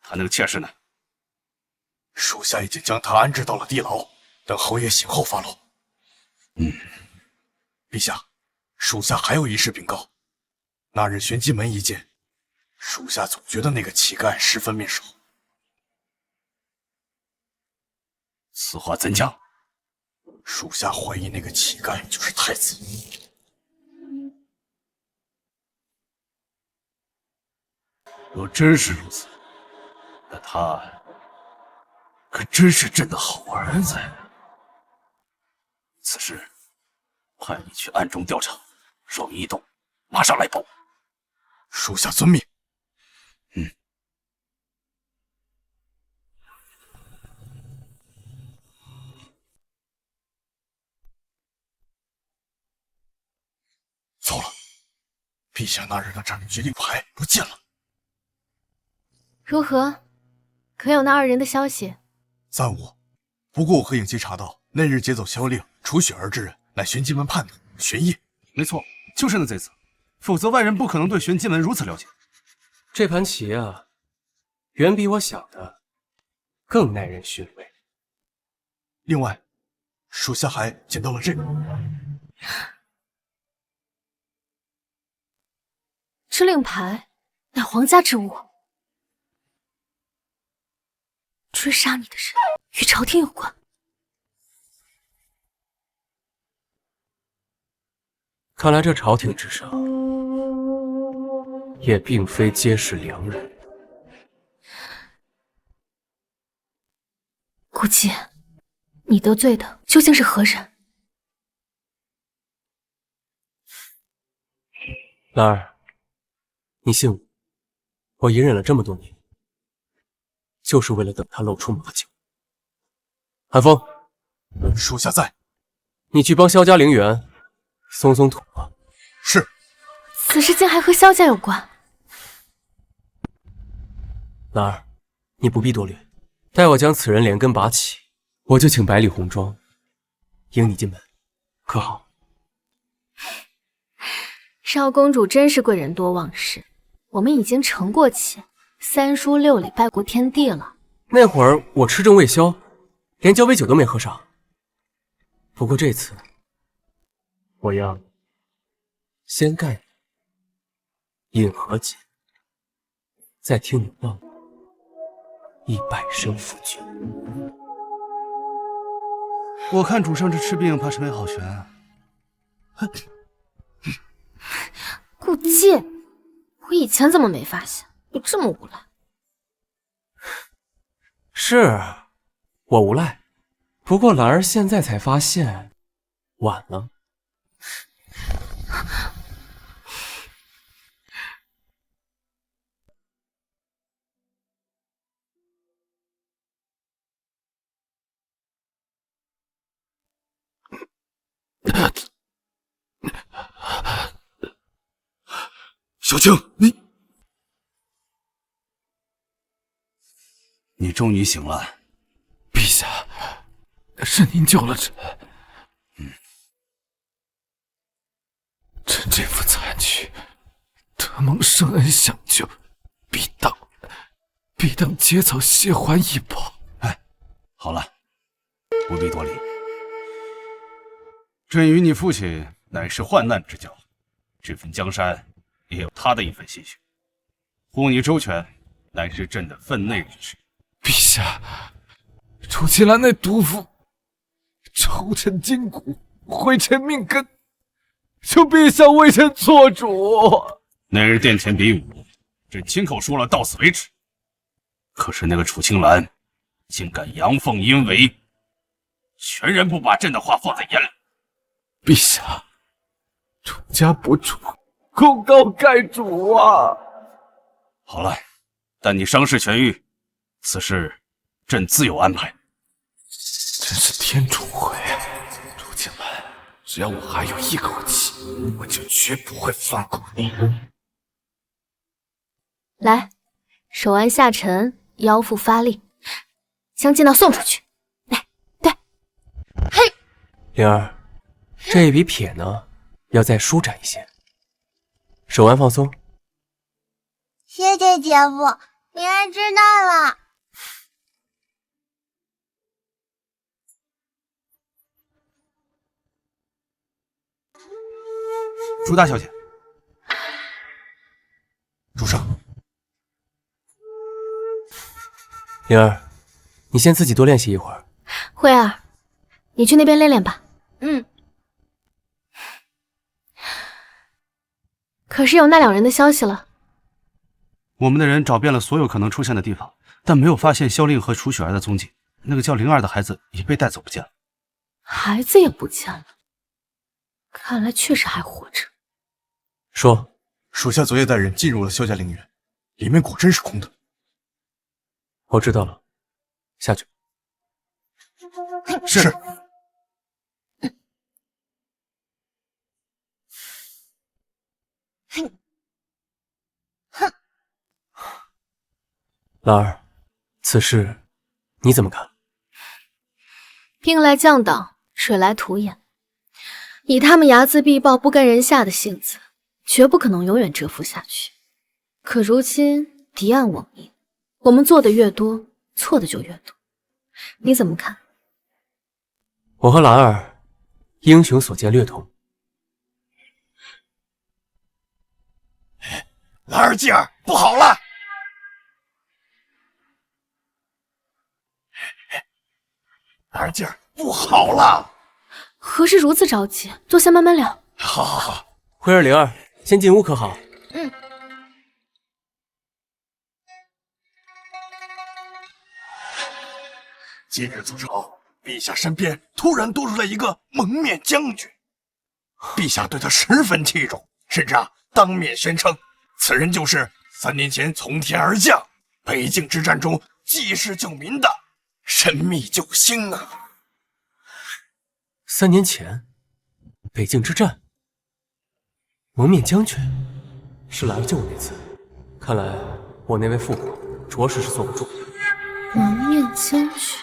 他那个妾室呢？属下已经将他安置到了地牢，等侯爷醒后发落。陛下，属下还有一事禀告。那日玄机门一见，属下总觉得那个乞丐十分面熟。此话怎讲？属下怀疑那个乞丐就是太子。若真是如此，那他可真是朕的好儿子呀！此事派你去暗中调查，若有异动，马上来报。属下遵命。糟了，陛下那日的斩决令牌不见了。如何？可有那二人的消息？暂无。不过我和影姬查到，那日劫走萧令、除雪儿之人，乃玄机门叛徒玄烨。没错，就是那贼子，否则外人不可能对玄机门如此了解。这盘棋啊，远比我想的更耐人寻味。另外，属下还捡到了这个。这令牌乃皇家之物。追杀你的人与朝廷有关。看来这朝廷之上也并非皆是良人。顾忌，你得罪的究竟是何人？兰儿，你信我，我隐忍了这么多年，就是为了等他露出马脚。韩风，属下在。你去帮萧家陵园松松土吧。是。此事竟还和萧家有关。兰儿，你不必多虑，待我将此人连根拔起，我就请百里红妆迎你进门，可好？少公主真是贵人多忘事，我们已经成过亲，3书6礼拜过天地了。那会儿我吃正未消，连交杯酒都没喝上。不过这次，我要先干你，饮和解，再听你报100声夫君。我看主上这吃病怕是没好悬啊。顾忌，我以前怎么没发现你这么无赖？是我无赖，不过兰儿现在才发现，晚了。小青，你终于醒了。陛下，是您救了朕。朕这副残躯，得蒙圣恩相救，必当结草谢还一报。哎，好了，不必多礼。朕与你父亲乃是患难之交，这份江山也有他的一份心血。护你周全，乃是朕的分内之事。陛下，楚青兰那毒妇抽臣筋骨，毁臣命根，求陛下为臣做主。那日殿前比武，朕亲口说了到此为止。可是那个楚青兰竟敢阳奉阴违，全然不把朕的话放在眼里。陛下，楚家不助，功高盖主啊！好了，待你伤势痊愈，此事朕自有安排。真是天助会！楚青兰，只要我还有一口气，我就绝不会放过你。来，手按下沉，腰腹发力，将剑道送出去。来，对，嘿，灵儿，这一笔撇呢，要再舒展一些。手腕放松。谢谢姐夫，灵儿知道了。朱大小姐，主上。灵儿，你先自己多练习一会儿。慧儿，你去那边练练吧。嗯。可是有那两人的消息了。我们的人找遍了所有可能出现的地方，但没有发现萧令和楚雪儿的踪迹。那个叫灵儿的孩子也被带走不见了。孩子也不见了，看来确实还活着。说，属下昨夜带人进入了萧家陵园，里面果真是空的。我知道了，下去。是。兰儿，此事你怎么看？兵来将挡，水来土掩。以他们睚眦必报、不甘人下的性子，绝不可能永远蛰伏下去。可如今敌暗我明，我们做的越多，错的就越多。你怎么看？我和兰儿，英雄所见略同。兰儿继儿，不好了！兰儿继儿，不好了！何事如此着急？坐下慢慢聊。好好好，慧儿、灵儿，先进屋可好？嗯。今日早朝，陛下身边突然多出来一个蒙面将军，陛下对他十分器重，甚至当面宣称，此人就是3年前从天而降，北境之战中济世救民的神秘救星啊！ 3年前，北境之战，蒙面将军是来救我那次。看来我那位父皇着实是坐不住。蒙面将军。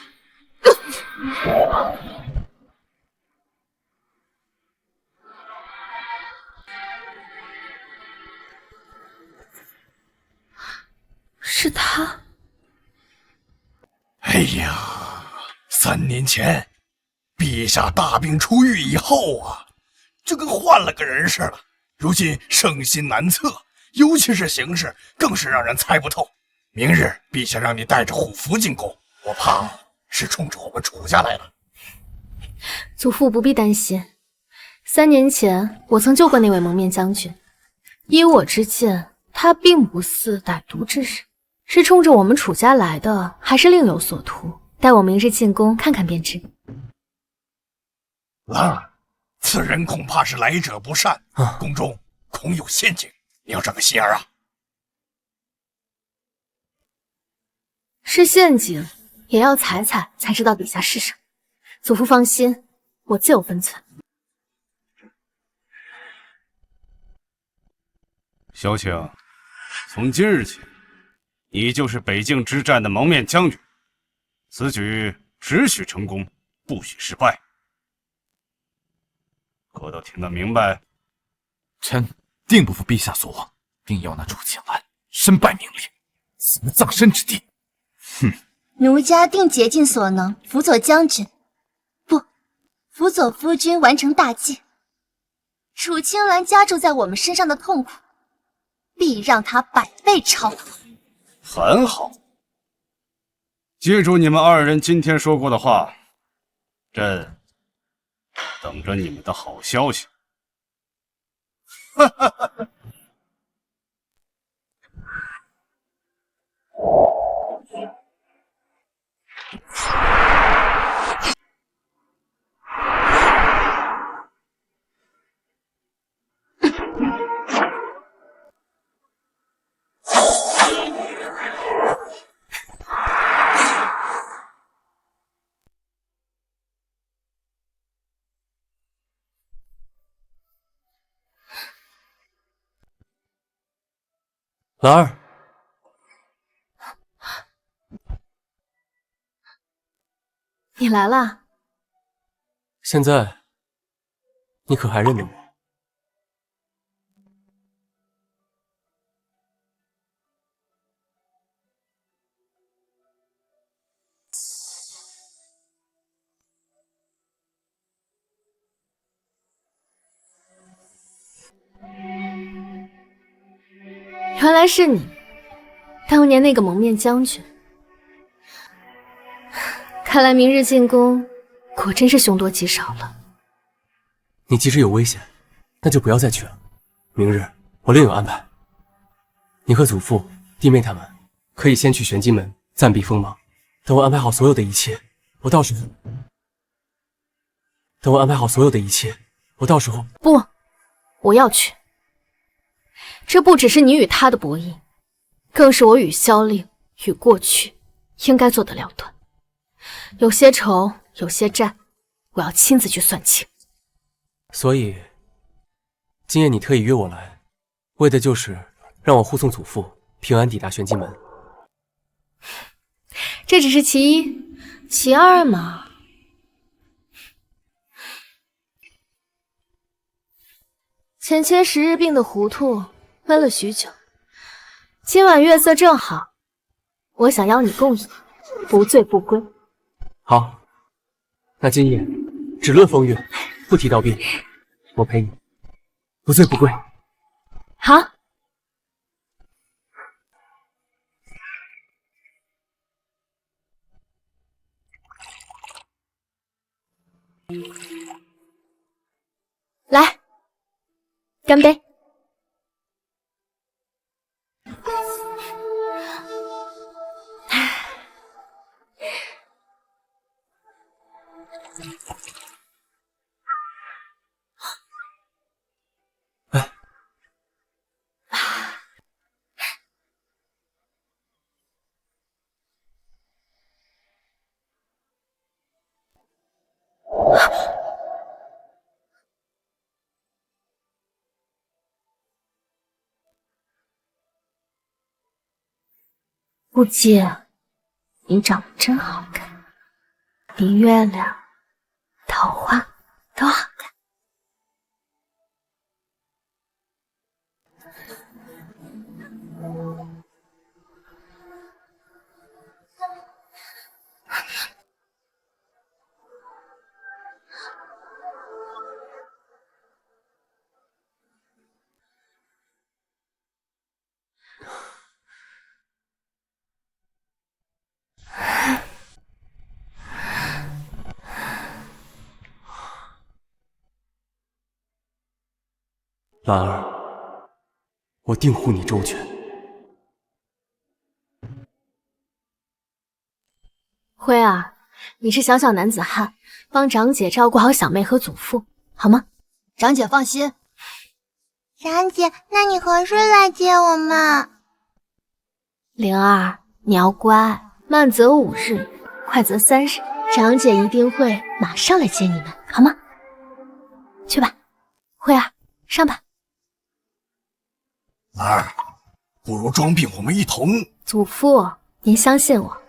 是他。哎呀，3年前，陛下大病初愈以后啊，就跟换了个人似的。如今圣心难测，尤其是形势，更是让人猜不透。明日陛下让你带着虎符进宫，我怕是冲着我们楚家来了。祖父不必担心，3年前我曾救过那位蒙面将军，依我之见，他并不似歹毒之人，是冲着我们楚家来的，还是另有所图？待我明日进宫看看便知。兰儿，此人恐怕是来者不善，宫中恐有陷阱，你要长个心眼啊！是陷阱，也要踩踩才知道底下是什么。祖父放心，我自有分寸。萧晴，从今日起，你就是北境之战的蒙面将军，此举只许成功，不许失败。可都听得明白？臣定不负陛下所望，定要那楚青兰身败名裂，死无葬身之地。哼！奴家定竭尽所能辅佐将军，不，辅佐夫君完成大计。楚青兰加注在我们身上的痛苦，必让他百倍偿还。很好，记住你们2人今天说过的话，朕等着你们的好消息。哈哈哈哈。兰儿，你来啦？现在你可还认得我？原来是你，当年那个蒙面将军。看来明日进宫，果真是凶多吉少了。你即使有危险，那就不要再去了。明日我另有安排。你和祖父、弟妹他们可以先去玄机门暂避锋芒，等我安排好所有的一切，我到时候不，我要去。这不只是你与他的博弈，更是我与萧令与过去应该做的了断。有些仇，有些债，我要亲自去算清。所以，今夜你特意约我来，为的就是让我护送祖父平安抵达玄机门。这只是其一，其二嘛，浅切10日病的糊涂，闷了许久。今晚月色正好，我想邀你共饮，不醉不归。好，那今夜只论风月，不提道病，我陪你，不醉不归。好。来，干杯！顾忌，你长得真好看，比月亮、桃花都好看。兰儿，我定护你周全。辉儿，你是小小男子汉，帮长姐照顾好小妹和祖父，好吗？长姐放心。长姐，那你何时来接我们？灵儿，你要乖，慢则5日，快则3日，长姐一定会马上来接你们，好吗？去吧，辉儿，上吧。兰儿，不如装病，我们一同。祖父，您相信我。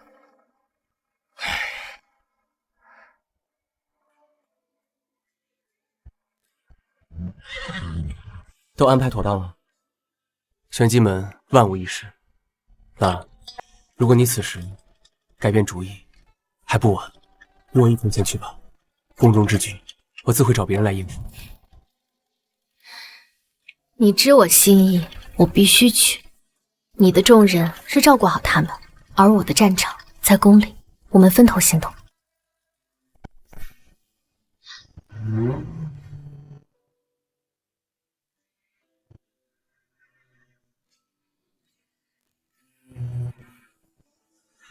都安排妥当了，玄机门万无一失。兰儿，如果你此时改变主意，还不晚，与我一同前去吧。宫中之局，我自会找别人来应付。你知我心意，我必须去。你的重任是照顾好他们，而我的战场在宫里，我们分头行动。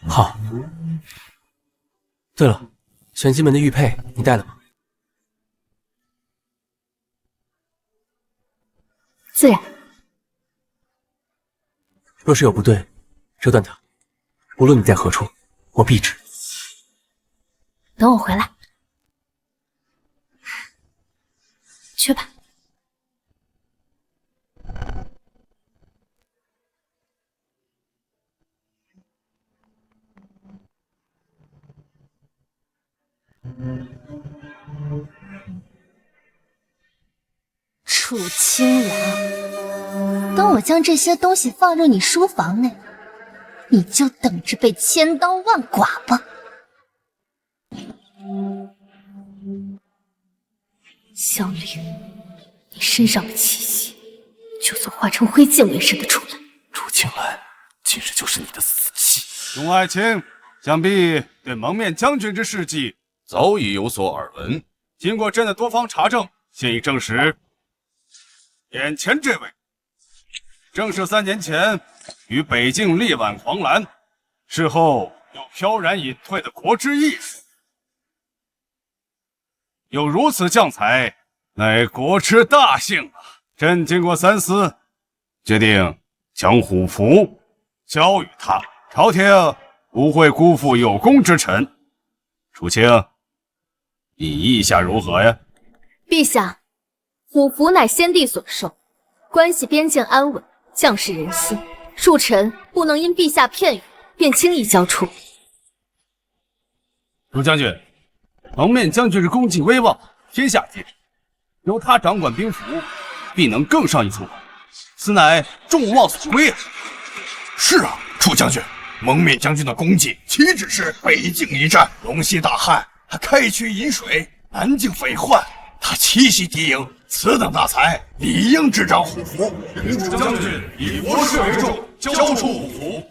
好。对了，玄机门的玉佩你带了吗？自然。若是有不对，折断它。无论你在何处，我必知。等我回来。去吧。楚青兰，等我将这些东西放入你书房内，你就等着被千刀万剐吧。萧凌，你身上的气息，就算化成灰烬我也认得出来。楚青兰，今日就是你的死期。众爱卿，想必对蒙面将军之事迹早已有所耳闻。经过朕的多方查证，现已证实，眼前这位正是3年前与北境力挽狂澜，事后又飘然隐退的国之义士。有如此将才，乃国之大幸啊！朕经过三思，决定将虎符交予他，朝廷不会辜负有功之臣。楚青，你意下如何呀？陛下，虎符乃先帝所授，关系边境安稳，将士人心，恕臣不能因陛下片语便轻易交出。楚将军，蒙面将军是功绩威望，天下皆知，由他掌管兵符，必能更上一层楼，此乃众望所归啊！是啊，楚将军，蒙面将军的功绩岂止是北境一战，龙息大旱，他开渠引水，南境匪患，他奇袭敌营，此等大才，理应执掌虎符。楚将军以国事为重，交出虎符。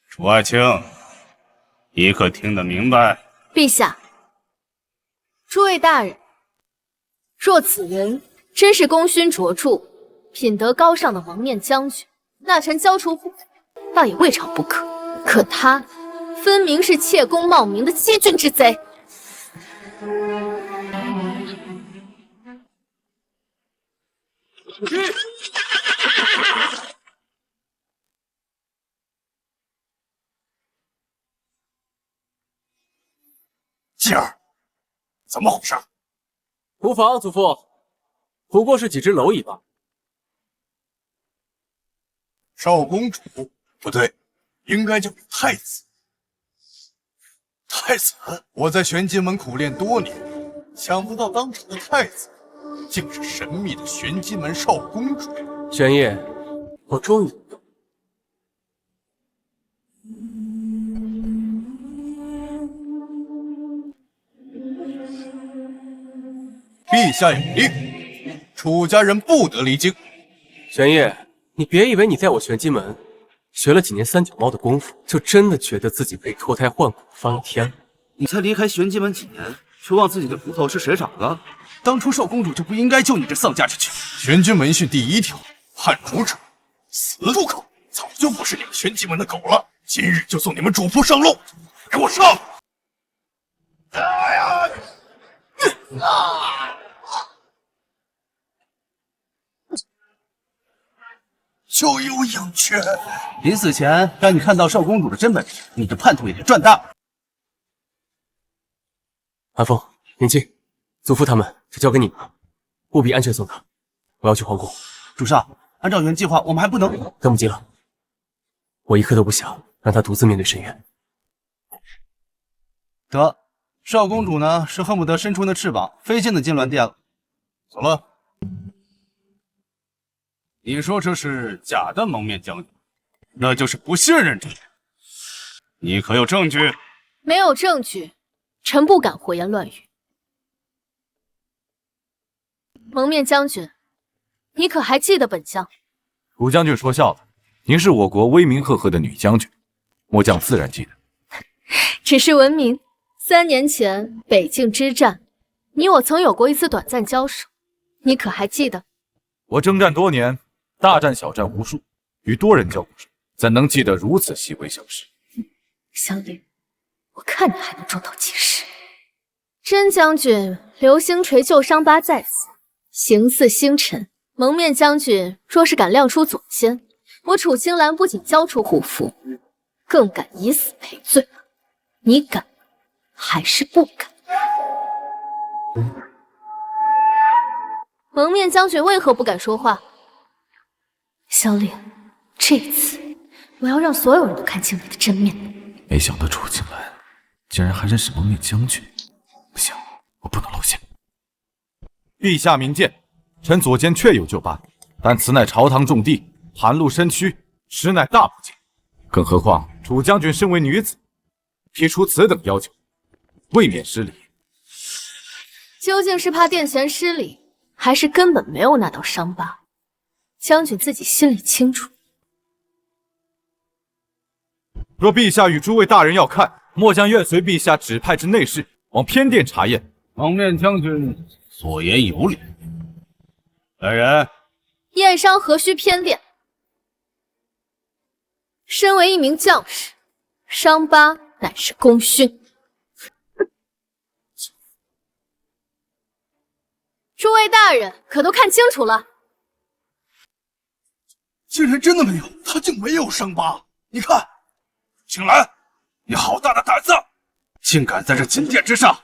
楚爱卿，你可听得明白？陛下，诸位大人，若此人真是功勋卓著、品德高尚的蒙面将军，那臣交出虎符倒也未尝不可。可他分明是窃功冒名的欺君之贼。继儿，怎么回事？无妨，祖父，不过是几只蝼蚁吧。少公主，不对，应该叫太子。太子，我在玄机门苦练多年，想不到当朝的太子竟是神秘的玄机门少公主。玄烨，我终于陛下有令，楚家人不得离京。玄烨，你别以为你在我玄机门学了几年三脚猫的功夫，就真的觉得自己可以脱胎换骨翻了天了。你才离开玄机门几年，却忘自己的骨头是谁长的？当初少公主就不应该救你这丧家之躯。玄机门训第1条，叛主者死。住口！早就不是你们玄机门的狗了，今日就送你们主仆上路，给我上！就有影缺。临死前让你看到少公主的真本事，你的叛徒也就赚大了。韩风、宁静、祖父他们就交给你们了，务必安全送他。我要去皇宫。主上，按照原计划，我们还不能……等不及了，我一刻都不想让他独自面对深渊。得，少公主呢是恨不得伸出那翅膀飞进那金銮殿了。走了。你说这是假的蒙面将军，那就是不信任这人。你可有证据？没有证据，臣不敢胡言乱语。蒙面将军，你可还记得本将？楚将军说笑了，您是我国威名赫赫的女将军，末将自然记得。只是闻名。3年前北境之战，你我曾有过一次短暂交手，你可还记得？我征战多年，大战小战无数，与多人交过手，怎能记得如此细微小事？香菱，我看你还能装到几时？真将军流星锤旧伤疤在此，形似星辰。蒙面将军若是敢亮出左肩，我楚青兰不仅交出护符，更敢以死赔罪。你敢还是不敢？蒙面将军为何不敢说话？香菱，这次我要让所有人都看清你的真面目。没想到楚青兰竟然还认识蒙面将军，不行，我不能露馅。陛下明鉴，臣左肩确有旧疤，但此乃朝堂重地，寒露身躯，实乃大不敬。更何况楚将军身为女子，提出此等要求，未免失礼。究竟是怕殿前失礼，还是根本没有那道伤疤？将军自己心里清楚。若陛下与诸位大人要看，末将愿随陛下指派至内室，往偏殿查验。蒙面将军所言有理。来人，验伤何须偏殿？身为一名将士，伤疤乃是功勋。诸位大人可都看清楚了？竟然真的没有，他竟没有伤疤。你看，青兰，你好大的胆子，竟敢在这金殿之上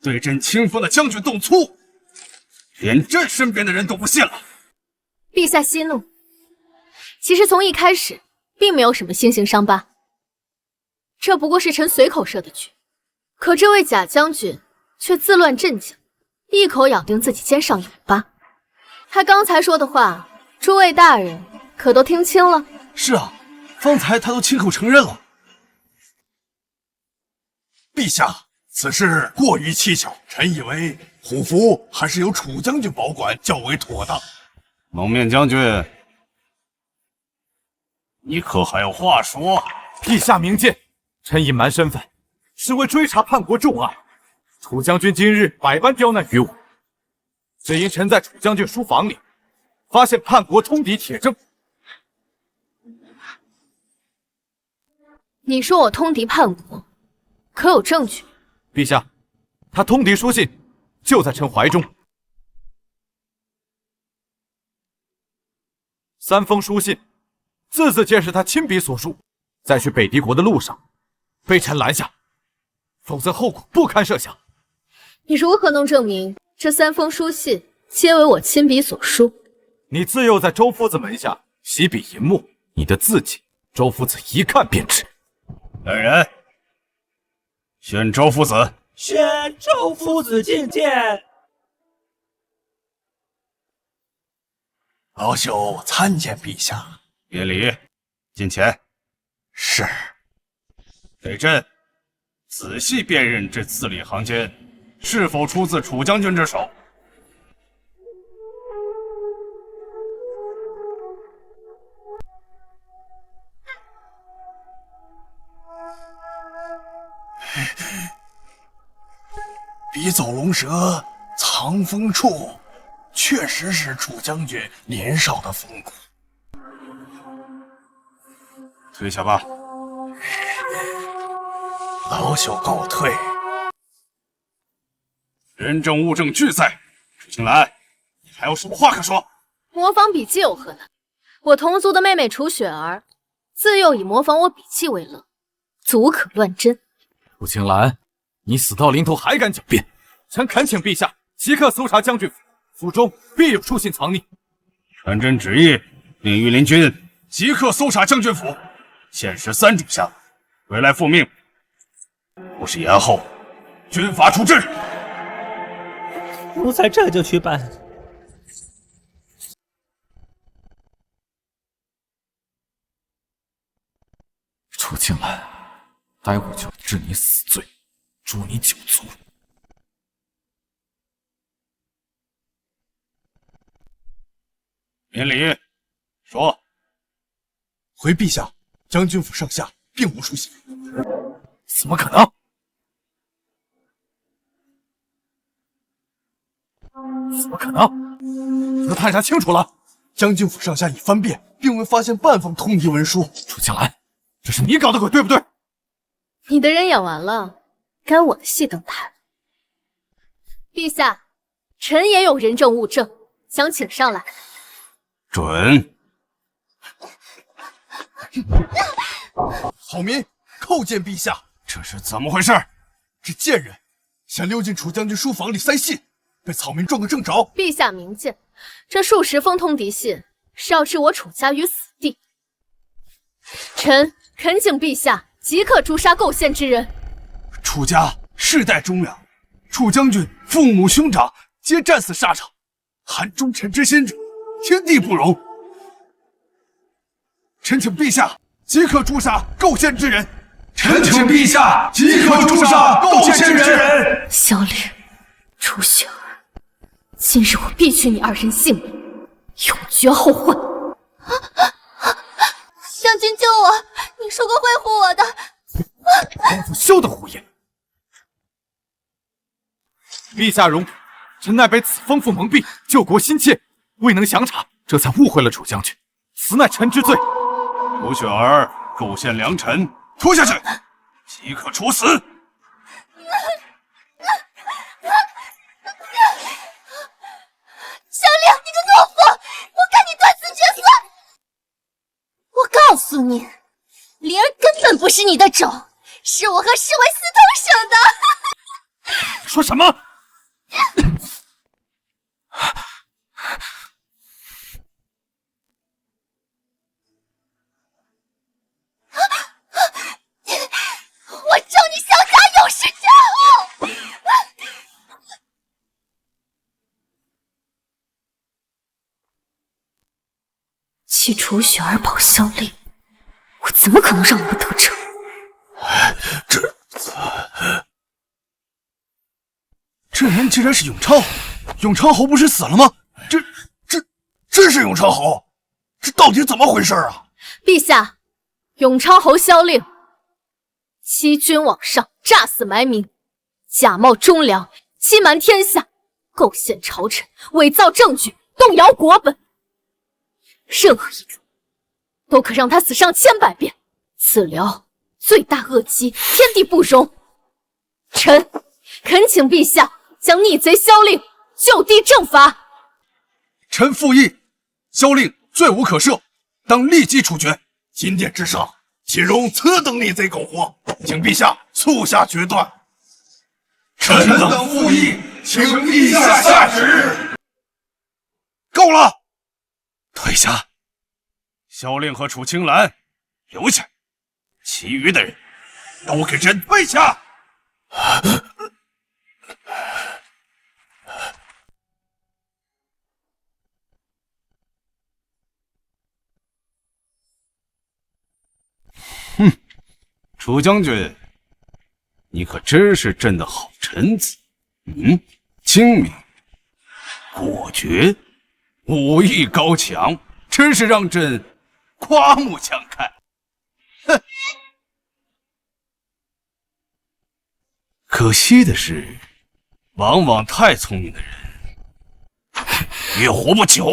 对朕亲封的将军动粗，连朕身边的人都不信了。陛下息怒，其实从一开始并没有什么星形伤疤，这不过是臣随口设的局。可这位贾将军却自乱阵脚，一口咬定自己肩上有疤。他刚才说的话，诸位大人可都听清了？是啊，方才他都亲口承认了。陛下，此事过于蹊跷，臣以为虎符还是由楚将军保管较为妥当。蒙面将军，你可还有话说？陛下明鉴，臣隐瞒身份，是为追查叛国重案。楚将军今日百般刁难于我，只因臣在楚将军书房里发现叛国通敌铁证。你说我通敌叛国，可有证据？陛下，他通敌书信就在臣怀中。3封书信，字字皆是他亲笔所书，在去北狄国的路上被臣拦下，否则后果不堪设想。你如何能证明这3封书信皆为我亲笔所书？你自幼在周夫子门下习笔吟墨，你的字迹周夫子一看便知。来人，选周夫子。选周夫子觐见。老朽参见陛下。免礼，进前。是。给朕仔细辨认这字里行间是否出自楚将军之手。笔走龙蛇藏锋处，确实是楚将军年少的风骨。退下吧。老朽告退。人证物证俱在，楚青兰，你还有什么话可说？模仿笔记有何难？我同族的妹妹楚雪儿，自幼以模仿我笔记为乐，足可乱真。楚青兰，你死到临头还敢狡辩！臣恳请陛下即刻搜查将军府，府中必有书信藏匿。传朕旨意，令御林军即刻搜查将军府，限时3炷香，回来复命。不是延后，军法处置。奴才这就去办。楚青兰，待会就治你死罪，诛你9族。免礼，说。回陛下，将军府上下并无书信。怎么可能？怎么可能？都探查清楚了。将军府上下已翻遍，并未发现半封通敌文书。楚青兰，这是你搞的鬼，对不对？你的人演完了，该我的戏登台。陛下，臣也有人证物证，想请上来。准。郝民叩见陛下。这是怎么回事？这贱人想溜进楚将军书房里塞信，被草民撞个正着。陛下明鉴，这数10封通敌信是要置我楚家于死地。臣恳请陛下即刻诛杀构陷之人。楚家世代忠良，楚将军父母兄长皆战死沙场，含忠臣之心者，天地不容。臣请陛下即刻诛杀构陷之人。臣请陛下即刻诛杀构陷之人。萧令、楚雪儿，今日我必取你2人性命，永绝后患。将军救我！你说过会护我的。公子休得胡言！陛下容旨，臣乃被此疯妇蒙蔽，救国心切，未能详查，这才误会了楚将军，此乃臣之罪。楚雪儿构陷良臣，拖下去，即刻处死！萧令，你个懦夫！我看你断子绝孙！我告诉你，灵儿根本不是你的种，是我和侍卫私通生的。说什么？我咒你萧家永世绝后！弃楚雪儿保萧令，我怎么可能让你们得逞？这人竟然是永昌！永昌侯不是死了吗？这是永昌侯，这到底怎么回事啊？陛下，永昌侯萧令欺君罔上，诈死埋名，假冒忠良，欺瞒天下，构陷朝臣，伪造证据，动摇国本，任何一种都可让他死上千百遍。此辽罪大恶极，天地不容。臣恳请陛下将逆贼萧令就地正法。臣附议，萧令罪无可赦，当立即处决。金殿之上，岂容此等逆贼苟活？请陛下速下决断。臣等附议，请陛下下旨。够了，退下。萧令和楚青兰留下，其余的人都给朕退下。哼，楚将军，你可真是朕的好臣子。精明、果决、武艺高强，真是让朕刮目相看。哼！可惜的是，往往太聪明的人越活不久。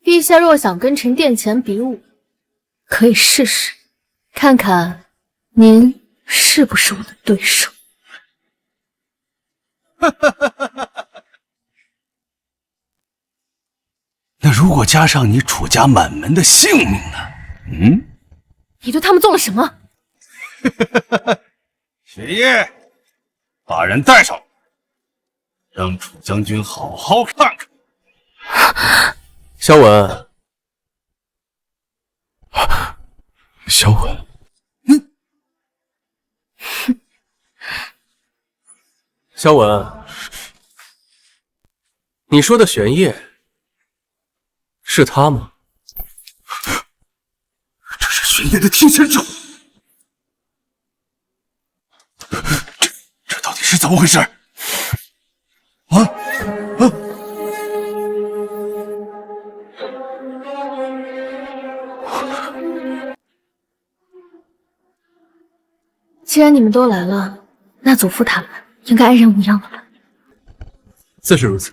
陛下若想跟臣殿前比武，可以试试，看看您是不是我的对手。那如果加上你楚家满门的性命呢？你对他们做了什么？雪夜，把人带上，让楚将军好好看看。萧文，萧文，萧文，你说的玄烨是他吗？这是玄烨的替身之物，这到底是怎么回事？既然你们都来了，那祖父他们应该按任务一样了吧？自是如此。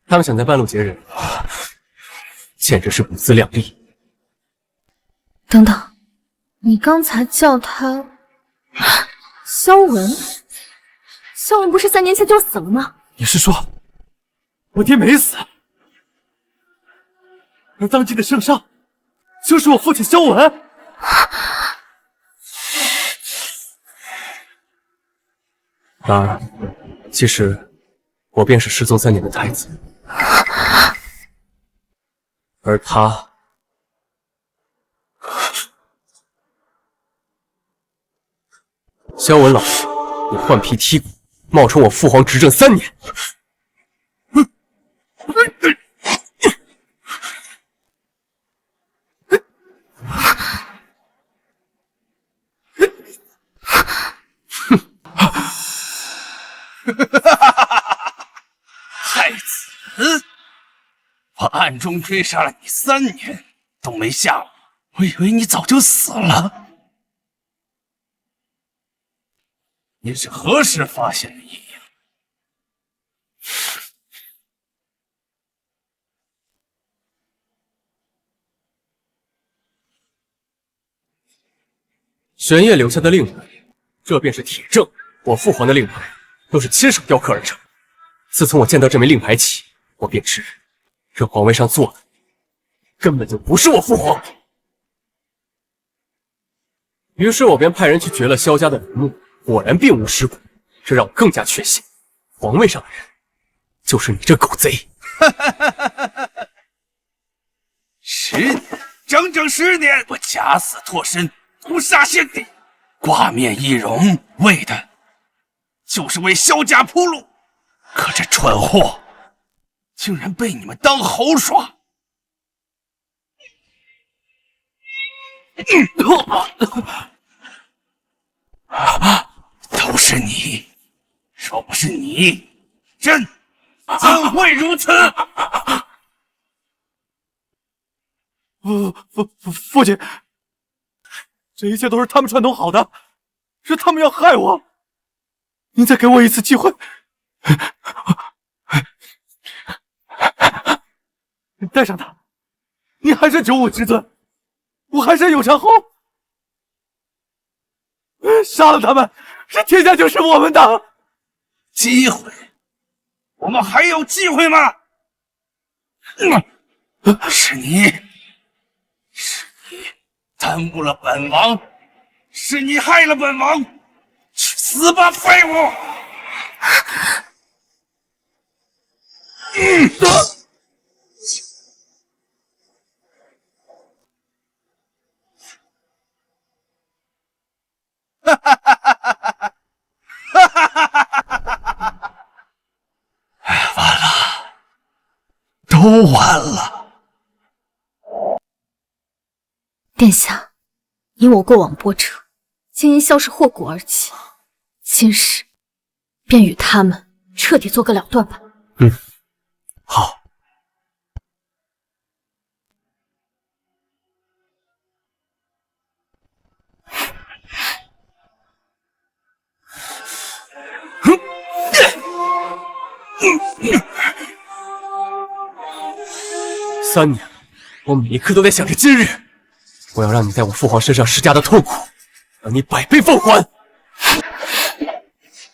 他们想在半路劫人，简直是不自量力。等等，你刚才叫他萧文？萧文不是3年前就死了吗？你是说我爹没死，而当今的圣上就是我父亲萧文？然而，其实我便是失踪3年的太子，而他萧文老师，你换皮剔骨，冒充我父皇执政3年。太子，我暗中追杀了你3年都没下落，我以为你早就死了。你是何时发现的异样？玄烨留下的令牌，这便是铁证。我父皇的令牌都是亲手雕刻而成。自从我见到这枚令牌起，我便知这皇位上坐的根本就不是我父皇。于是我便派人去掘了萧家的坟墓，果然并无尸骨，这让我更加确信，皇位上的人就是你这狗贼。10年，整整10年，我假死脱身，屠杀先帝，挂面易容，为的就是为萧家铺路。可这蠢货竟然被你们当猴耍！都是你，若不是你，朕怎会如此？父亲，这一切都是他们串通好的，是他们要害我。您再给我一次机会，带上他，你还是95之尊，我还是有长后。杀了他们，这天下就是我们的。机会？我们还有机会吗？是你耽误了本王，是你害了本王，去死吧，废物！完了。殿下，你我过往波折，竟因萧氏祸国而起，今日便与他们彻底做个了断吧。好。3年了，我每一刻都在想着今日，我要让你在我父皇身上施加的痛苦，让你百倍奉还。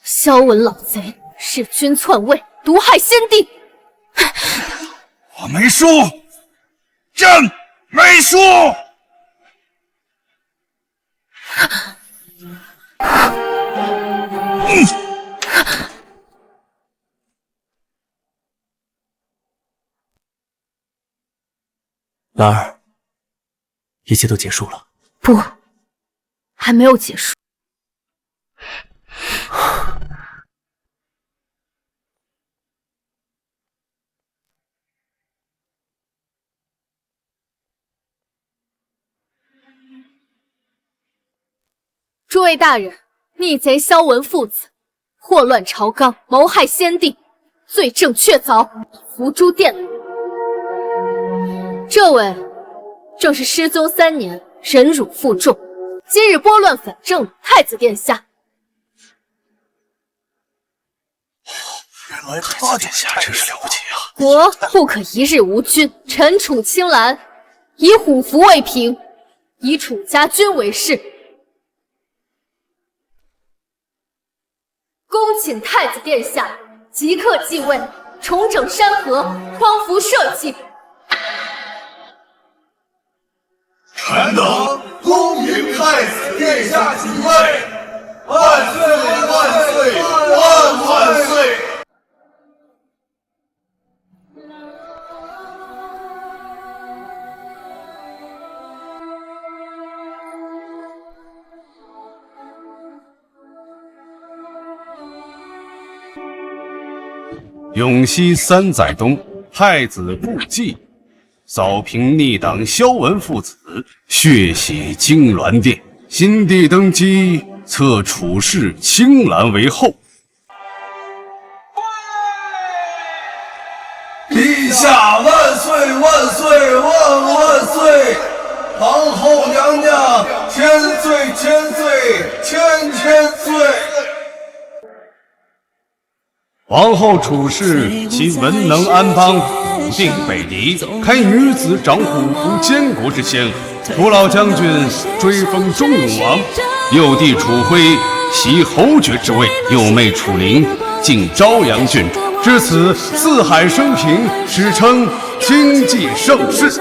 萧文老贼弑君篡位，毒害先帝。我没输，朕没输。兰儿，一切都结束了。不，还没有结束。诸位大人，逆贼萧文父子祸乱朝纲，谋害先帝，罪证确凿，伏诛殿内。这位正是失踪3年，忍辱负重，今日拨乱反正的太子殿下。原来他殿下真是了不起啊！国不可一日无君，臣楚青兰以虎符为凭，以楚家军为誓，恭请太子殿下即刻继位，重整山河，匡扶社稷。臣等恭迎太子殿下继位，万岁万岁万万岁！永熙3载冬，太子不济，扫平逆党萧文父子，血洗金銮殿。新帝登基，册楚氏青兰为后。陛下万岁万岁万万岁！皇后娘娘千岁千岁千千岁！皇后楚氏其文能安邦，笃定北狄，开女子掌虎符监国之先河。楚老将军追封中永王，幼弟楚辉袭侯爵之位，幼妹楚灵进昭阳郡主。至此四海升平，史称经济盛世。